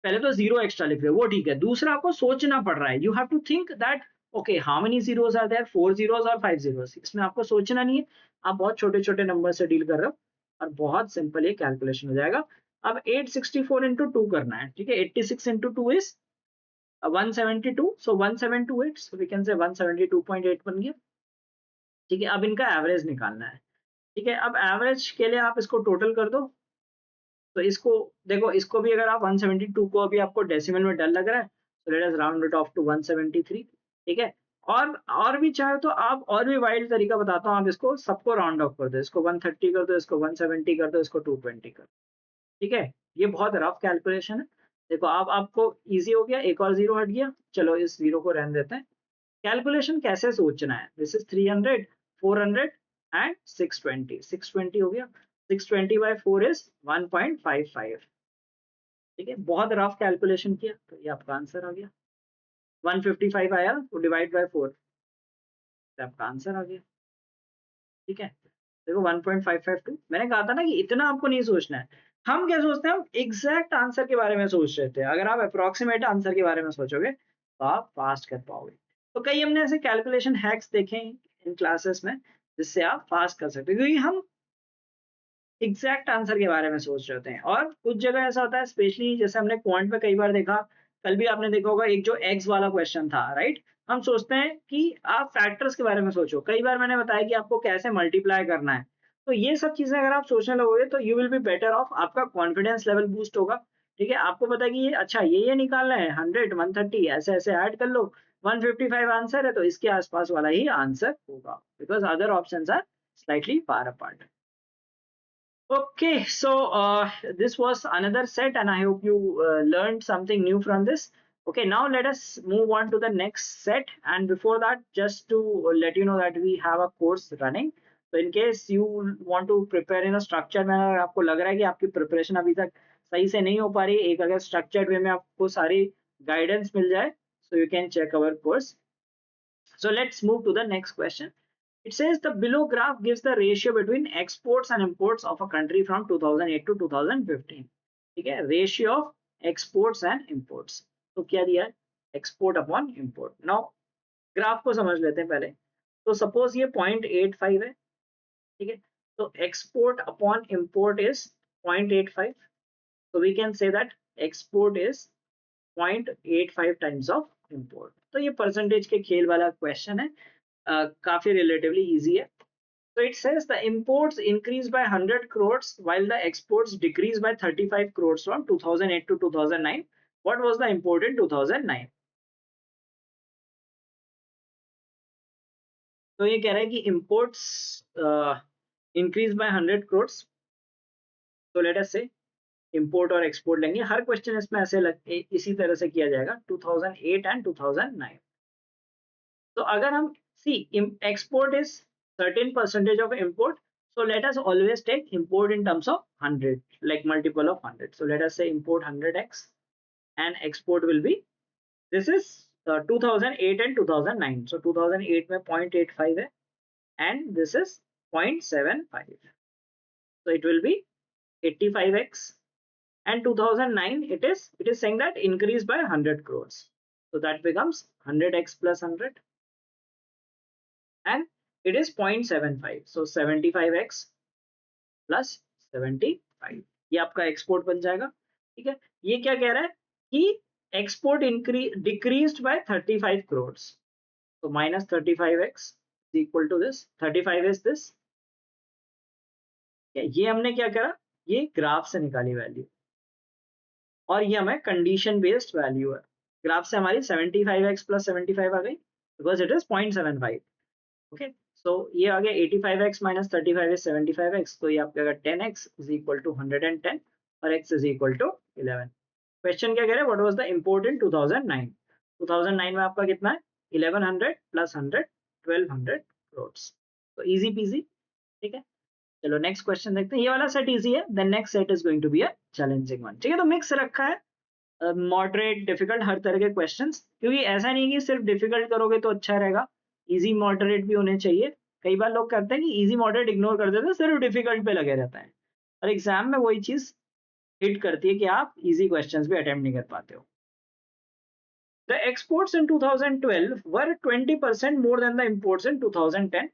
पहले तो जीरो एक्स्ट्रा लिख रहे हो, वो ठीक है, दूसरा आपको सोचना पड़ रहा है, you have to think that okay how many zeros are there, 4 zeros और 5 जीरोस, इसमें आपको सोचना नहीं है, आप बहुत छोटे छोटे नंबर से डील कर रहे हो, और बहुत सिंपल ये कैलकुलेशन हो जाएगा। अब 864 into 2 करना है, ठीक है, 86 into 2 is 172, so 1728, so we can say 172.8 बन गया, ठीक है। अब इनका एवरेज निकालना है, ठीक है, अब एवरेज के लिए आप इसको टोटल कर दो, तो इसको देखो, इसको भी अगर आप 172 को अभी आपको डेसिमल में डर लग रहा है, तो let us round it off to 173, ठीक है। और भी चाहे तो आप और भी वाइल्ड तरीका बताता हूँ, आप इसको सबको राउंड ऑफ कर दो, इसको 130 कर दो, इसको 170 कर दो, इसको 220 कर दो, ठीक है, ये बहुत रफ कैलकुलेशन है। देखो आप आपको इजी हो गया, एक और जीरो हट गया, चलो इस जीरो को रहने देते हैं। कैलकुलेशन कैसे सोचना है, दिस इज 300, 400 एंड 620, 620 हो गया, 620/4 इज 1.55, ठीक है, बहुत रफ कैलकुलेशन किया तो ये आपका आंसर आ गया, 155 आया तो डिवाइड बाय 4, तो आपका आंसर आ गया, ठीक है। देखो 1.552, मैंने कहा था ना कि इतना आपको नहीं सोचना है, हम क्या सोचते हैं, हम एग्जैक्ट आंसर के बारे में सोच रहे थे, अगर आप अप्रोक्सीमेट आंसर के बारे में सोचोगे तो आप फास्ट कर पाओगे। तो कई हमने ऐसे कैलकुलेशन हैक्स देखे हैं इन क्लासेस में, जिससे आप फास्ट कर सकते हो, क्योंकि हम एग्जैक्ट आंसर के बारे में सोच रहे होते हैं, और कुछ जगह ऐसा होता है, स्पेशली जैसे हमने क्वांट में कई बार देखा, कल भी आपने देखा होगा एक जो एक्स वाला क्वेश्चन था, राइट, हम सोचते हैं कि आप फैक्टर्स के बारे में सोचो, कई बार मैंने बताया कि आपको कैसे मल्टीप्लाई करना है, तो ये सब चीजें अगर आप सोचने लगोगे तो you will be better of, आपका कॉन्फिडेंस लेवल बूस्ट होगा, ठीक है, आपको पता है कि ये अच्छा ये निकालना है, 100 130 ऐसे ऐसे ऐड कर लो, 155 आंसर है तो इसके आसपास वाला ही आंसर होगा, because other options are slightly far apart. Okay, so this was another set, and I hope you learned something new from this. Okay, now let us move on to the next set. And before that, just to let you know that we have a course running. So in case you want to prepare in a structured manner, आपको लग रहा है कि आपकी preparation अभी तक सही से नहीं हो पा रही, एक अगर structured way में आपको सारी guidance मिल जाए, so you can check our course. So let's move to the next question. It says the below graph gives the ratio between exports and imports of a country from 2008 to 2015. ठीक है, ratio of exports and imports. तो क्या दिया है, export upon import. Now graph को समझ लेते हैं पहले। तो सपोज ये 0.85 है, ठीक है, तो export upon import is 0.85, so we can say that export is 0.85 times of import। तो ये परसेंटेज के खेल वाला क्वेश्चन है, काफी रिलेटिवली इजी है। So it says the imports increased by 100 crores while the exports decreased by 35 crores from 2008 to 2009। What was the import in 2009? तो ये कह रहा है कि imports increased by 100 crores। So let us say import और एक्सपोर्ट लेंगे, हर क्वेश्चन इसमें ऐसे इसी तरह से किया जाएगा 2008 एंड 2009। तो अगर हम see export is certain percentage of import, so let us always take import in terms of 100, like multiple of 100। so let us say import 100x and export will be, this is 2008 and 2009। so 2008 में 0.85 है and this is 0.75, so it will be 85x, and 2009 it is saying that increased by 100 crores, so that becomes 100x plus 100 and it is 0.75, so 75x plus 75, ये आपका एक्सपोर्ट बन जाएगा। ठीक है, ये क्या कह रहा है कि export increase decreased bye 35 crores, so minus 35x is equal to this, 35 is this। ये हमने क्या करा, ये ग्राफ से निकाली वैल्यू और ये हमें कंडीशन बेस्ड वैल्यू है। ग्राफ से हमारी 75x plus 75 आ गई बिकॉज इट इज 0.75। ओके, सो ये आ गया 85x minus 35 is 75x, तो ये आपका 10x is equal to 110 और x is equal to 11। Question क्या कह रहे हैं, what was the import in 2009। 2009 में आपका कितना है, 1100 plus 100 1200 crores, तो इजी पीजी। ठीक है, चलो नेक्स्ट क्वेश्चन देखते हैं। ये वाला सेट इजी है, then next set is going to be a challenging one. ठीक है, तो मिक्स रखा है, मॉडरेट डिफिकल्ट हर तरह के क्वेश्चंस, क्योंकि ऐसा नहीं कि सिर्फ डिफिकल्ट करोगे तो अच्छा रहेगा, इजी मॉडरेट भी होने चाहिए। कई बार लोग करते हैं कि इजी मॉडरेट इग्नोर कर देते हैं, सिर्फ डिफिकल्ट पे लगे रहता है और एग्जाम में वही चीज हिट करती है कि आप इजी क्वेश्चंस भी अटेम्प्ट नहीं कर पाते हो। The exports in 2012 were 20% more than the imports in 2010।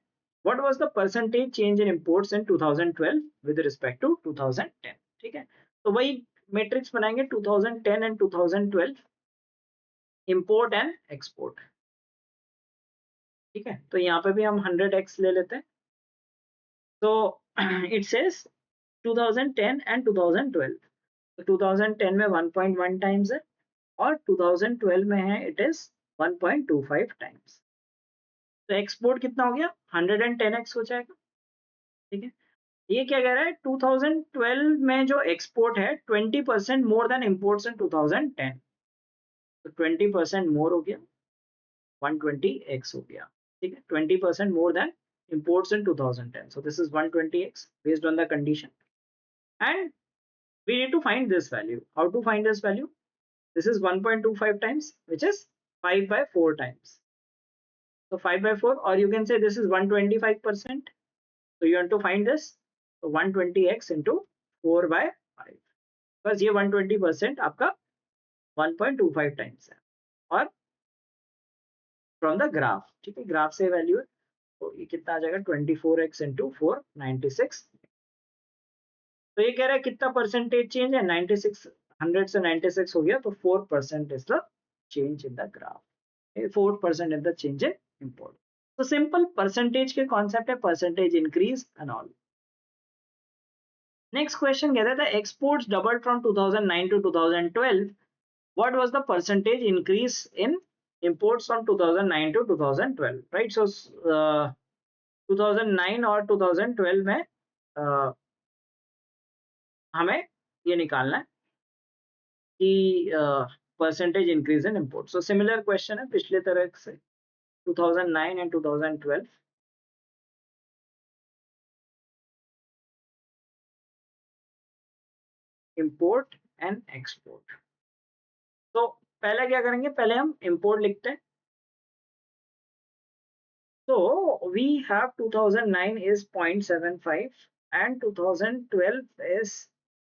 What was the percentage change in imports in 2012 with respect to 2010? ठीक है, तो वही मैट्रिक्स बनाएंगे 2010 and 2012, import and export। ठीक है, तो यहाँ पे भी हम 100x ले लेते हैं। तो it says 2010 and 2012, तो 2010 में 1.1 टाइम्स है और 2012 में है इट इज 1.25 टाइम्स। तो एक्सपोर्ट कितना हो गया, 110x हो जाएगा। ठीक है, ये क्या कह रहा है, 2012 में जो एक्सपोर्ट है 20% मोर देन इम्पोर्ट्स इन 2010, तो 20% मोर हो गया, 120x हो गया। ठीक है, 20% more then imports in 2010, so this is 120x based on the condition and we need to find this value। How to find this value, this is 1.25 times which is 5 by 4 times, so 5 by 4, or you can say this is 125%, so you want to find this, so 120x into 4 by 5, because ये 120% आपका 1.25 टाइम्स है और फ्रॉम द ग्राफ। ठीक है, ग्राफ से वैल्यू है, तो ये कितना आ जाएगा 24x इंटू 4 96। तो ये कह रहा है कितना परसेंटेज चेंज है, 96, 100 से 96 हो गया, तो 4% is the change in the graph, 4% is the change in import. तो सिंपल परसेंटेज के कॉन्सेप्ट है, percentage increase and all. Next question कहता था exports doubled from 2009 to 2012, what was the percentage increase in imports from 2009 to 2012, right? So 2009 और 2012 में हमें ये निकालना है कि परसेंटेज इंक्रीज इन इंपोर्ट। सो सिमिलर क्वेश्चन है पिछले तरह से, 2009 एंड 2012। इंपोर्ट एंड एक्सपोर्ट, तो पहले क्या करेंगे, पहले हम इंपोर्ट लिखते हैं। So we have 2009 is 0.75 and 2012 is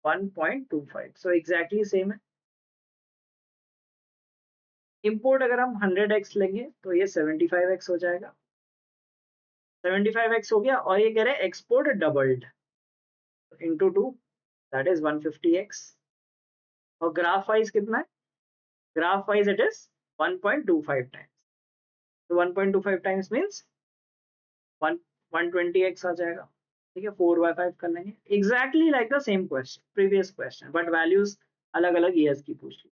1.25, so exactly same है। इंपोर्ट अगर हम 100x लेंगे तो ये 75x हो जाएगा, 75x हो गया। और ये कह रहे हैं export doubled into 2, that is 150x। और ग्राफ वाइज कितना है, graph wise it is 1.25 times, तो 1.25 टाइम्स मीन्स 120x आ जाएगा। ठीक है, 4/5 कर लेंगे, exactly like the same question, previous question, but values अलग अलग ईयर्स की पूछ ली।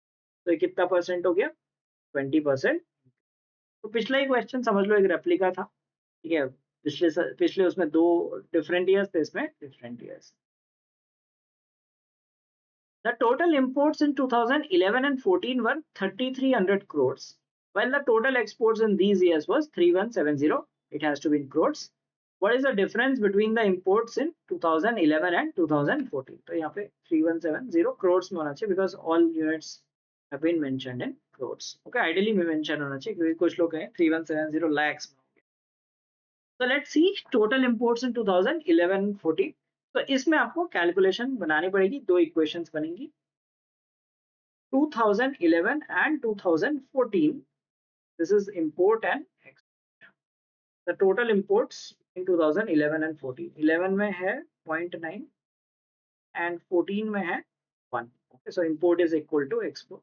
तो ये कितना परसेंट हो गया, 20%। तो पिछला ही क्वेश्चन समझ लो एक रेप्लिका था। ठीक है, पिछले उसमें दो डिफरेंट ईयर्स थे, इसमें different years. The total imports in 2011 and 14 were 3,300 crores, while the total exports in these years was 3,170. It has to be in crores. What is the difference between the imports in 2011 and 2014? तो यहाँ पे 3,170 crores में होना चाहिए, because all units have been mentioned in crores. Okay, ideally में mention होना चाहिए, क्योंकि कुछ लोग कहें 3,170 lakhs में हो गया। So let's see total imports in 2011-14. तो इसमें आपको कैलकुलेशन बनानी पड़ेगी, दो इक्वेशंस बनेंगी। 2011 and 2014, this is import and export. The total imports in 2011 and 14, 11 में है 0.9 and 14 में है 1. Okay, so import is equal to export.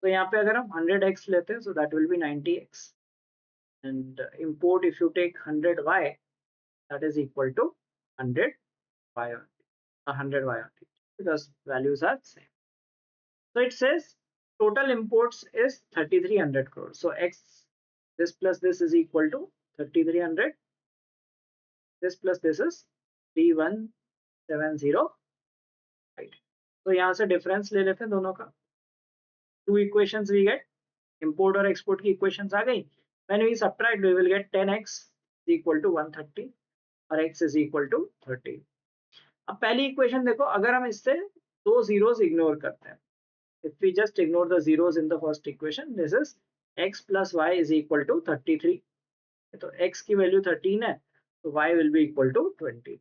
तो यहाँ पे अगर हम 100x लेते हैं, so that will be 90x, and import if you take 100y, that is equal to 100y, 100y because values are same. So it says total imports is 3,300 crores. So x, this plus this is equal to 3,300. This plus this is 3,170. Right. तो यहाँ से डिफरेंस ले लेते हैं दोनों का। Two equations we get, import और export की equations आ गई। When we subtract, we will get 10x is equal to 130 और x is equal to 30. अब पहली इक्वेशन देखो, अगर हम इससे दो जीरोस इग्नोर करते हैं, if we just ignore the zeros in the first equation, this is x plus y is equal to 33. तो x की वैल्यू 13 है, तो y will be equal to 20.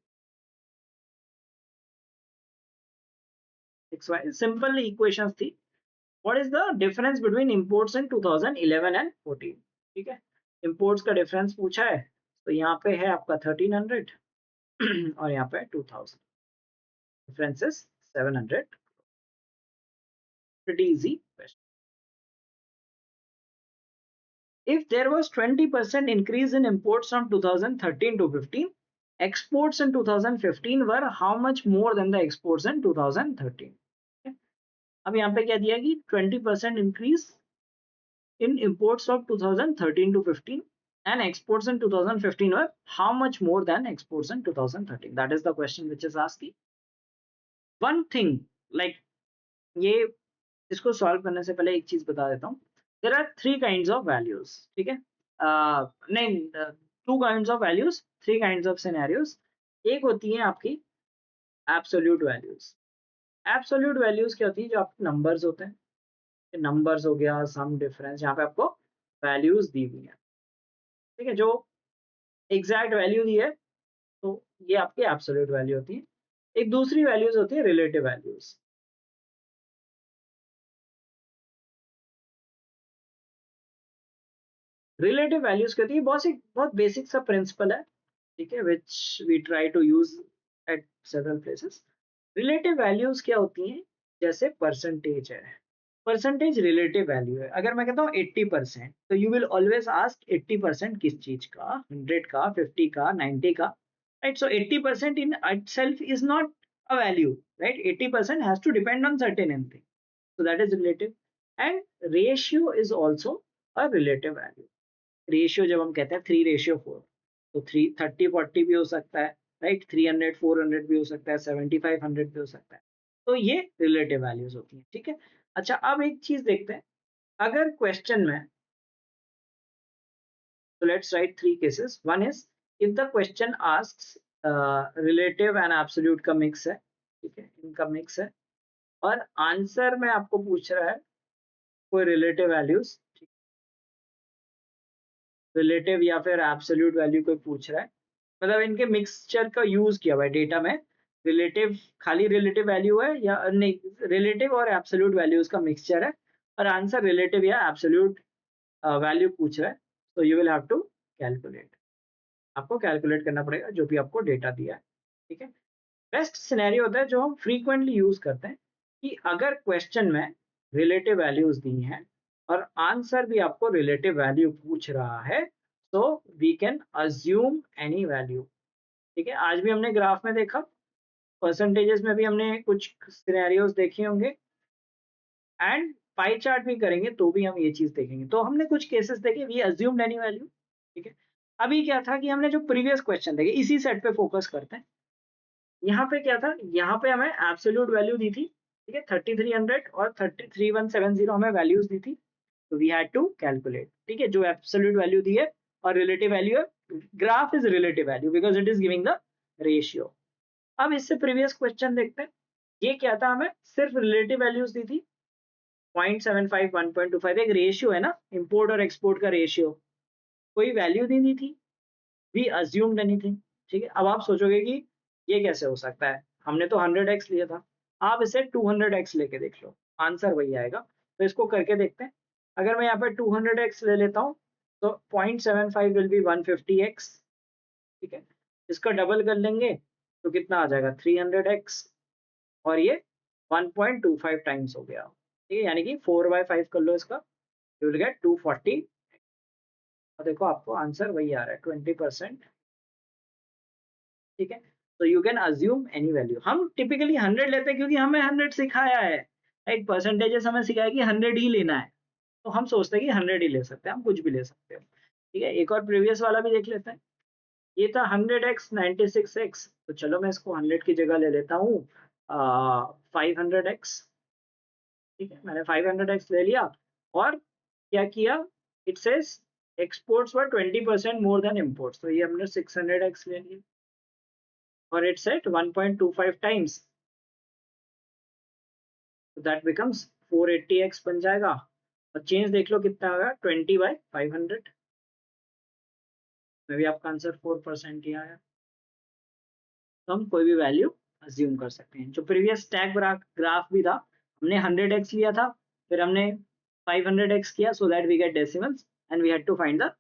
xy simple equations थी। What is the difference between imports in 2011 and 14? ठीक है, imports का difference पूछा है, तो यहाँ पे है आपका 1300 और यहाँ पे 2000, difference is 700. Pretty easy question. If there was 20% increase in imports from 2013 to 15, exports in 2015 were how much more than the exports in 2013? अब यहाँ पे क्या दिया कि 20% increase in imports of 2013 to 15 and exports in 2015 were how much more than exports in 2013? That is the question which is asking. One thing, like ये इसको सॉल्व करने से पहले एक चीज बता देता हूँ। There are three kinds of values, ठीक है, नहीं, two kinds of values, three kinds of scenarios. एक होती है आपकी एब्सोल्यूट वैल्यूज। एब्सोल्यूट वैल्यूज क्या होती है, जो आपके नंबर्स होते हैं, नंबर्स हो गया, सम, डिफरेंस, यहाँ पे आपको वैल्यूज दी हुई है। ठीक है, जो एग्जैक्ट वैल्यू दी है, तो ये आपकी एब्सोल्यूट वैल्यू होती है। एक दूसरी वैल्यूज होती है रिलेटिव वैल्यूज। रिलेटिव वैल्यूज कहती है, बहुत बेसिक सा प्रिंसिपल है, ठीक है, which we try to use at several places. Relative values क्या होती हैं, जैसे परसेंटेज है, परसेंटेज रिलेटिव वैल्यू है। अगर मैं कहता हूँ 80%, तो यू विल ऑलवेज आस्क 80% किस चीज का, 100 का, 50 का, 90 का, right. So 80% in itself is not a value, right? 80% has to depend on certain anything, so that is relative. And ratio is also a relative value। Ratio जब हम कहते हैं 3:4, तो 30:40 भी हो सकता है, राइट, 300:400 भी हो सकता है, 75:100 भी हो सकता है। तो ये रिलेटिव वैल्यूज होती हैं, ठीक है। अच्छा, अब एक चीज देखते हैं, अगर क्वेश्चन में, तो let's write three cases. One is if the question asks relative and absolute का मिक्स है, ठीक है, इनका मिक्स है, और आंसर में आपको पूछ रहा है कोई रिलेटिव वैल्यूज, रिलेटिव या फिर एब्सोल्यूट वैल्यू कोई पूछ रहा है, मतलब इनके मिक्सचर का यूज किया हुआ है डेटा में। रिलेटिव, खाली रिलेटिव वैल्यू है या नहीं, रिलेटिव और एब्सोल्यूट वैल्यूज का मिक्सचर है, और आंसर रिलेटिव या एब्सोल्यूट वैल्यू पूछ रहा है, तो you will have to calculate, आपको कैलकुलेट करना पड़ेगा जो भी आपको डेटा दिया है, ठीक है। बेस्ट सिनेरियो होता है जो हम फ्रीक्वेंटली यूज करते हैं कि अगर क्वेश्चन में रिलेटिव वैल्यूज दी हैं और आंसर भी आपको रिलेटिव वैल्यू पूछ रहा है, तो we can assume any value, ठीक है। आज भी हमने ग्राफ में देखा, परसेंटेजेस में भी हमने कुछ सिनेरियोज देखे होंगे, एंड पाई चार्ट भी करेंगे तो भी हम ये चीज देखेंगे। तो हमने कुछ केसेस देखे, वी अज्यूम्ड एनी वैल्यू, ठीक है। अभी क्या था कि हमने जो प्रीवियस क्वेश्चन देखे इसी सेट पे फोकस करते हैं। यहाँ पे क्या था, यहाँ पे हमें एब्सोल्यूट वैल्यू दी थी, ठीक है, 3300 और 3170 हमें वैल्यूज दी थी, तो वी हैड टू कैलकुलेट, ठीक है, जो एब्सोल्यूट वैल्यू दी है और रिलेटिव वैल्यू है। Graph is relative value because it is giving the ratio. अब इससे प्रीवियस क्वेश्चन देखते हैं, ये क्या था, हमें सिर्फ रिलेटिव वैल्यूज दी थी, 0.75 1.25 एक रेशियो है ना, इंपोर्ट और एक्सपोर्ट का रेशियो, कोई वैल्यू नहीं दी थी, वी अज्यूम्ड एनीथिंग, ठीक है। अब आप सोचोगे कि ये कैसे हो सकता है, हमने तो 100x लिया था, आप इसे 200x लेके देख लो, आंसर वही आएगा। तो इसको करके देखते हैं, अगर मैं यहाँ पे 200x ले लेता हूँ तो 0.75 विल बी 150x, ठीक है। इसका डबल कर लेंगे तो कितना आ जाएगा 300x, और ये 1.25 टाइम्स हो गया, ठीक है, यानी कि 4/5 कर लो इसका, यू विल गेट 240। और देखो आपको आंसर वही आ रहा है 20%, ठीक है। तो you can assume any value. हम टिपिकली 100 लेते हैं क्योंकि हमें 100 सिखाया है, एक परसेंटेजेस हमें सिखाया कि 100 ही लेना है, तो हम सोचते हैं कि 100 ही ले सकते हैं, हम कुछ भी ले सकते हैं, ठीक है। एक और प्रीवियस वाला भी देख लेते हैं, ये था 100x 96x, तो चलो मैं इसको 100 की जगह ले लेता हूँ 500x, ठीक है, मैंने 500x ले लिया, और क्या किया, it says exports were 20% more than imports, तो ये हमने 600x ले लिया, और it's at 1.25 times, that becomes 480x बन जाएगा, और चेंज देख लो कितना होगा 20/500 में भी आपका आंसर 4% ही आया। तो हम कोई भी वैल्यू अज्यूम कर सकते हैं। जो प्रीवियस स्टैक ग्राफ भी था, हमने 100x लिया था, फिर हमने 500x किया so that we get decimals and we had to find the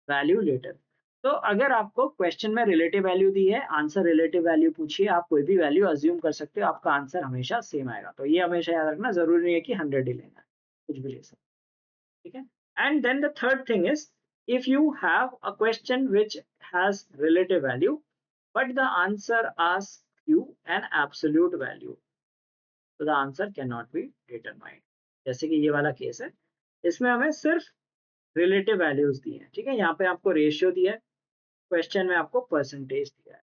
value later. तो अगर आपको क्वेश्चन में रिलेटिव वैल्यू दी है, आंसर रिलेटिव वैल्यू पूछिए, आप कोई भी वैल्यू अज्यूम कर सकते हो, आपका आंसर हमेशा सेम आएगा। तो ये हमेशा याद रखना, जरूरी नहीं है कि 100 ही लेना है, कुछ भी ले सकते हैं, ठीक है। And then the third thing is, if you have a question which has relative value but the answer asks you an absolute value, so the answer cannot be determined। जैसे कि ये वाला केस है, इसमें हमें सिर्फ रिलेटिव वैल्यूज दी है, ठीक है। यहाँ पे आपको रेशियो दिया है, क्वेश्चन में आपको परसेंटेज दिया है,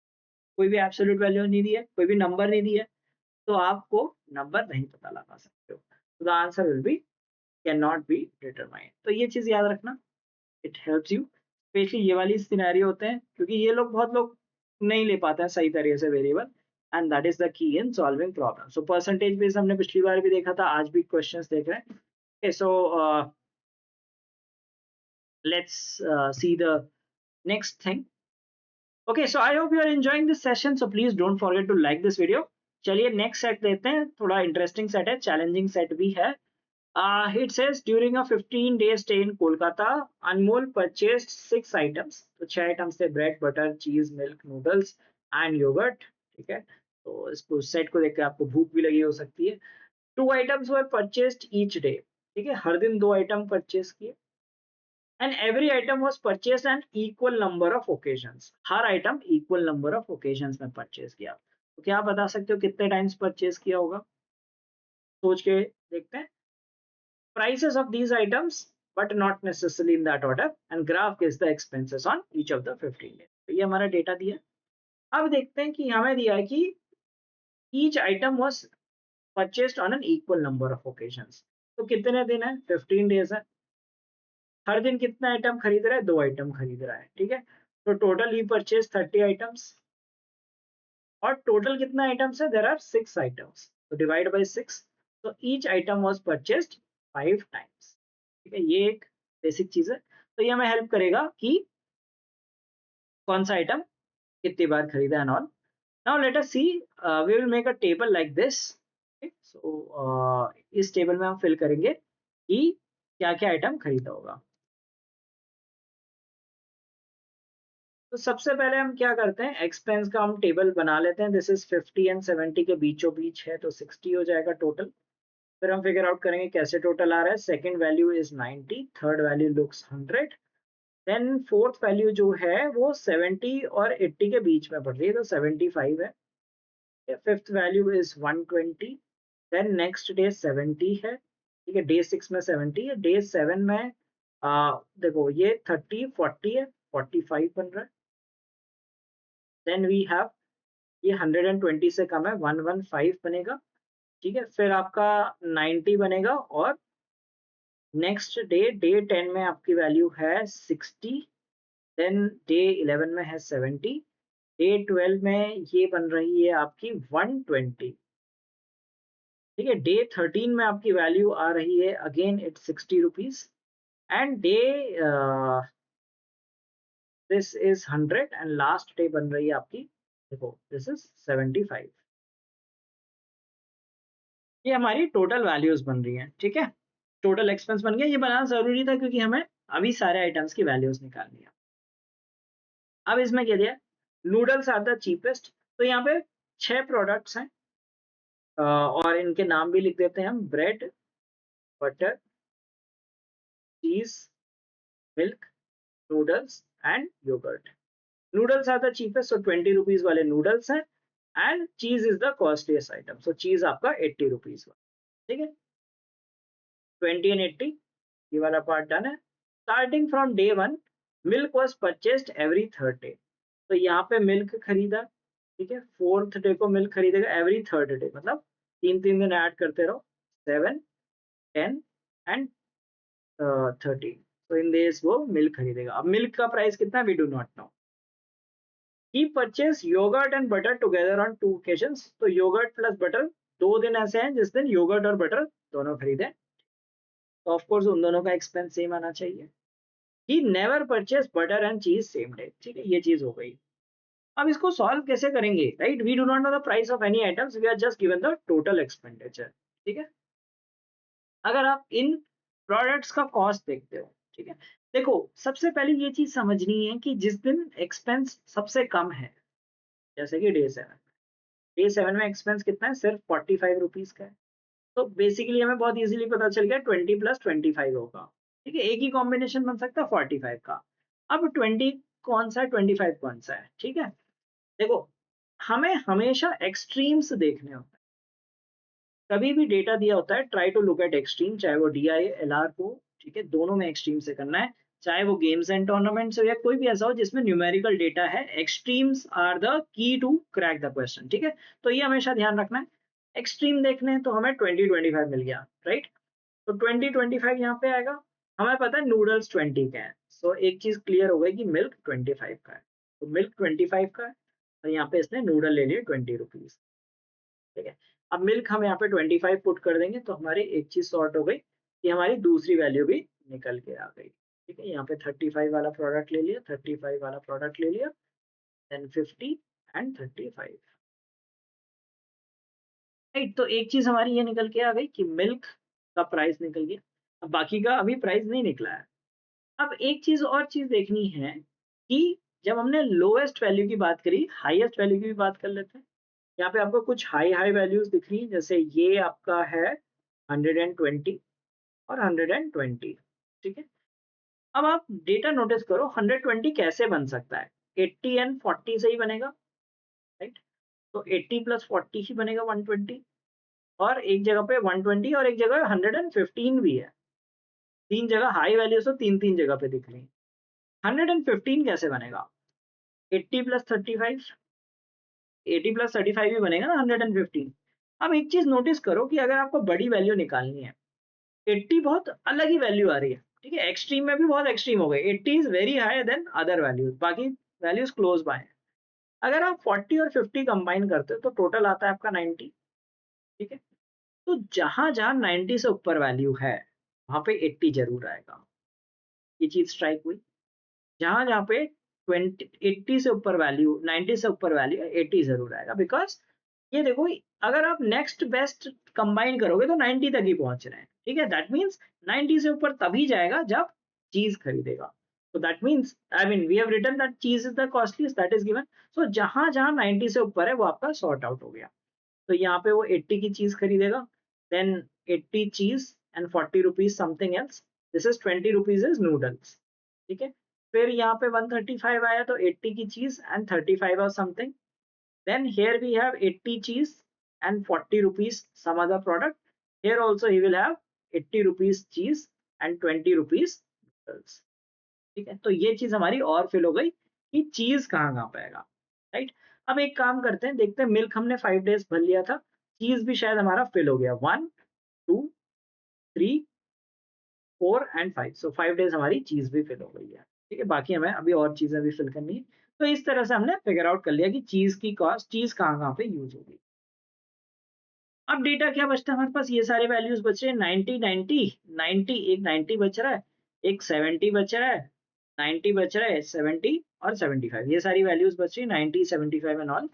कोई भी एब्सोल्यूट वैल्यू नहीं दी है, कोई भी नंबर नहीं दी है, तो आपको नंबर नहीं पता लगा सकते हो, तो the answer will be can not be determined. तो ये चीज याद रखना, इट हेल्प्स यू, स्पेशली ये वाली सिनेरियो होते हैं क्योंकि ये लोग बहुत लोग नहीं ले पाते हैं सही तरीके से variable, and that is the key in solving problem. So percentage based हमने पिछली बार भी देखा था, आज भी क्वेश्चंस देख रहे हैं। Okay, so let's see the next thing. Okay, so I hope you are enjoying this session, so please don't forget to like this video. चलिए नेक्स्ट सेट लेते हैं, थोड़ा इंटरेस्टिंग सेट है, चैलेंजिंग सेट भी है। It says during a 15-day stay in Kolkata, Anmol purchased 6 items. तो 6 आइटम्स थे, bread, butter, cheese, milk, noodles and yogurt, ठीक है। तो इसको सेट को देख के आपको भूख भी लगी हो सकती है। 2 items were purchased each day, ठीक है, हर दिन 2 आइटम परचेज किए। And every item was purchase an equal number of occasions, her item equal number of occasions में परचेज किया। तो क्या आप बता सकते हो कितने टाइम्स परचेज किया होगा, सोच के देखते हैं। Prices of these items but not necessarily in that order, and graph gives the expenses on each of the 15 days। तो ये हमारा डेटा दिया। अब देखते हैं कि हमें दिया है कि each item was purchased on an equal number of occasions। तो कितने दिन है, 15 डेज है, हर दिन कितना आइटम खरीद रहा है, 2 आइटम खरीद रहा है, ठीक है। तो टोटल ही परचेज 30 आइटम्स, और टोटल कितना आइटम्स है, देयर आर 6 आइटम्स, तो डिवाइड बाय 6, तो each item was purchased 5 times, ठीक है। ये एक बेसिक चीज है, तो ये हमें हेल्प करेगा कि कौन सा आइटम कितनी बार खरीदा and all. Now let us see, we will make a table like this, so इस टेबल में हम फिल करेंगे कि क्या क्या आइटम खरीदा होगा। तो सबसे पहले हम क्या करते हैं, एक्सपेंस का हम टेबल बना लेते हैं। दिस इज 50 एंड 70 के बीचों बीच है, तो 60 हो जाएगा टोटल। फिर हम फिगर आउट करेंगे कैसे टोटल आ रहा है। Second value is 90, third value looks 100, then fourth value जो है वो 70 और 80 के बीच में पड़ रही है, तो 75 है। Fifth value is 120, then next day 70 है, ठीक है। डे 6 में 70 है, डे 7 में देखो ये 30 40 है, 45 बन रहा है। देन वी हैव ये 120 से कम है, 115 बनेगा, ठीक है। फिर आपका 90 बनेगा, और नेक्स्ट डे डे 10 में आपकी वैल्यू है 60, देन डे 11 में है 70, डे 12 में ये बन रही है आपकी 120, ठीक है। डे 13 में आपकी वैल्यू आ रही है again it's 60 rupees, and day this is 100, and last day बन रही है आपकी, देखो दिस इज 75। ये हमारी टोटल वैल्यूज बन रही हैं, ठीक है। टोटल एक्सपेंस बन गया। ये बनाना जरूरी था क्योंकि हमें अभी सारे आइटम्स की वैल्यूज निकालनी है। अब इसमें क्या दिया, नूडल्स आर द चीपेस्ट। तो यहाँ पे 6 प्रोडक्ट्स हैं, और इनके नाम भी लिख देते हैं हम, bread, butter, cheese, milk, noodles and yoghurt. Noodles are the cheapest, so 20 rupees वाले नूडल्स हैं, and cheese is the costliest item, so cheese आपका 80 रुपीज वाला, ठीक है। 20 एंड 80, ये वाला पार्ट डन है। Starting from day 1, milk was purchased every third day. तो यहाँ पे मिल्क खरीदा, ठीक है। फोर्थ डे को मिल्क खरीदेगा एवरी थर्ड डे, मतलब 3 3 दिन ऐड करते रहो, 7 10 एंड 13। तो इन डेज वो मिल्क खरीदेगा। अब मिल्क का प्राइस कितना, we do not know. He purchase yoghurt and butter together on 2 occasions. तो योगर्ट प्लस बटर, 2 दिन ऐसे हैं जिस दिन योगर्ट और बटर दोनों खरीदे, तो ऑफकोर्स उन दोनों का एक्सपेंस सेम आना चाहिए। He never purchase butter and चीज सेम डे, ठीक है। ये चीज हो गई। अब इसको सॉल्व कैसे करेंगे, right. We do not know the price of any items, we are just given the total expenditure, ठीक है। अगर आप इन प्रोडक्ट्स का कॉस्ट देखते हो, ठीक है। देखो सबसे पहले ये चीज समझनी है कि जिस दिन एक्सपेंस सबसे कम है, जैसे कि डे 7 में एक्सपेंस कितना है, सिर्फ 45 रुपीज का है। तो बेसिकली हमें बहुत इजीली पता चल गया 20 प्लस 25 होगा, ठीक है। एक ही कॉम्बिनेशन बन सकता है 45 का। अब 20 कौन सा है, 25 कौन सा है, ठीक है। देखो हमें हमेशा एक्सट्रीम्स देखने होते हैं। कभी भी डेटा दिया होता है, try to look at extreme, चाहे वो डीआई एलआर हो, ठीक है। दोनों में एक्सट्रीम से करना है, चाहे वो गेम्स एंड टूर्नामेंट्स हो या कोई भी ऐसा हो जिसमें न्यूमेरिकल डेटा है। Extremes are the key to crack the question, ठीक है। तो ये हमेशा ध्यान रखना है। एक्सट्रीम देखने हैं तो हमें 20 25 मिल गया, राइट। तो 20 25 यहाँ पे आएगा। हमें पता है नूडल्स 20 का है, सो एक चीज क्लियर हो गई कि मिल्क 25 का है। तो मिल्क 25 का है, और यहाँ पे इसने नूडल ले लिए 20 रुपीज, ठीक है। अब मिल्क हम यहाँ पे 25 पुट कर देंगे, तो हमारी एक चीज सॉर्ट हो गई कि हमारी दूसरी वैल्यू भी निकल के आ गई, ठीक है। यहाँ पे 35 वाला प्रोडक्ट ले लिया, 35 वाला प्रोडक्ट ले लिया, देन 50 एंड 35, राइट। तो एक चीज हमारी ये निकल के आ गई कि मिल्क का प्राइस निकल गया। अब बाकी का अभी प्राइस नहीं निकला है। अब एक चीज और चीज देखनी है कि जब हमने लोएस्ट वैल्यू की बात करी, हाईएस्ट वैल्यू की भी बात कर लेते हैं। यहाँ पे आपको कुछ हाई हाई वैल्यूज दिख रही हैं, जैसे ये आपका है 120 और 120, ठीक है। अब आप डेटा नोटिस करो, 120 कैसे बन सकता है, 80 एंड 40 से ही बनेगा, राइट। तो 80 प्लस 40 ही बनेगा 120, और एक जगह पे 120 और एक जगह 115 भी है। तीन जगह हाई वैल्यूज तो तीन तीन जगह पे दिख रही है। 115 कैसे बनेगा, 80 प्लस 35, 80 प्लस 35 भी बनेगा ना 115। अब एक चीज नोटिस करो कि अगर आपको बड़ी वैल्यू निकालनी है, 80 बहुत अलग ही वैल्यू आ रही है, ठीक है। एक्सट्रीम में भी बहुत एक्सट्रीम हो गई, 80 is very high then other values, बाकी वैल्यूज क्लोज बाय है। अगर आप 40 और 50 कंबाइन करते हो तो टोटल आता है आपका 90, ठीक है। तो जहां जहां 90 से ऊपर वैल्यू है वहां पे 80 जरूर आएगा, ये चीज स्ट्राइक हुई। जहां जहां पे 20 80 से ऊपर वैल्यू, 90 से ऊपर वैल्यू है, 80 जरूर आएगा, बिकॉज ये देखो अगर आप नेक्स्ट बेस्ट कंबाइन करोगे तो 90 तक ही पहुंच रहे हैं, ठीक है, दैट मीन्स 90 से ऊपर तभी जाएगा जब चीज खरीदेगा। तो that means I mean we have written that चीज is the costliest, that is given. So जहां जहां 90 से ऊपर है वो आपका सॉर्ट आउट हो गया। तो यहाँ पे वो 80 की चीज खरीदेगा, देन 80 चीज and 40 rupees something else, this is 20 rupees is noodles. ठीक है, फिर यहाँ पे 135 आया तो 80 की चीज एंड 35 और something, then here we have 80 cheese and 40 rupees some other product, here also he will have 80 rupees cheese and 20 rupees noodles। ठीक है, तो ये चीज हमारी और फिल हो गई कि चीज कहाँ कहाँ पे आएगा, राइट। अब एक काम करते हैं, देखते हैं, मिल्क हमने 5 days भर लिया था, चीज भी शायद हमारा फिल हो गया, 1 2 3 4 एंड 5, सो 5 days हमारी चीज भी फिल हो गई है। ठीक है, बाकी हमें अभी और चीजें भी फिल करनी है। तो इस तरह से हमने फिगर आउट कर लिया कि चीज की कॉस्ट, चीज कहाँ कहाँ पे यूज होगी। अब डेटा क्या बचता है हमारे पास, ये सारे वैल्यूज बच रहे हैं, 90 90 90, एक 90 बच रहा है, एक 70 बच रहा है, 90 बच रहा है, 70 और 75, ये सारी वैल्यूज बच रही है, 90 75 and all.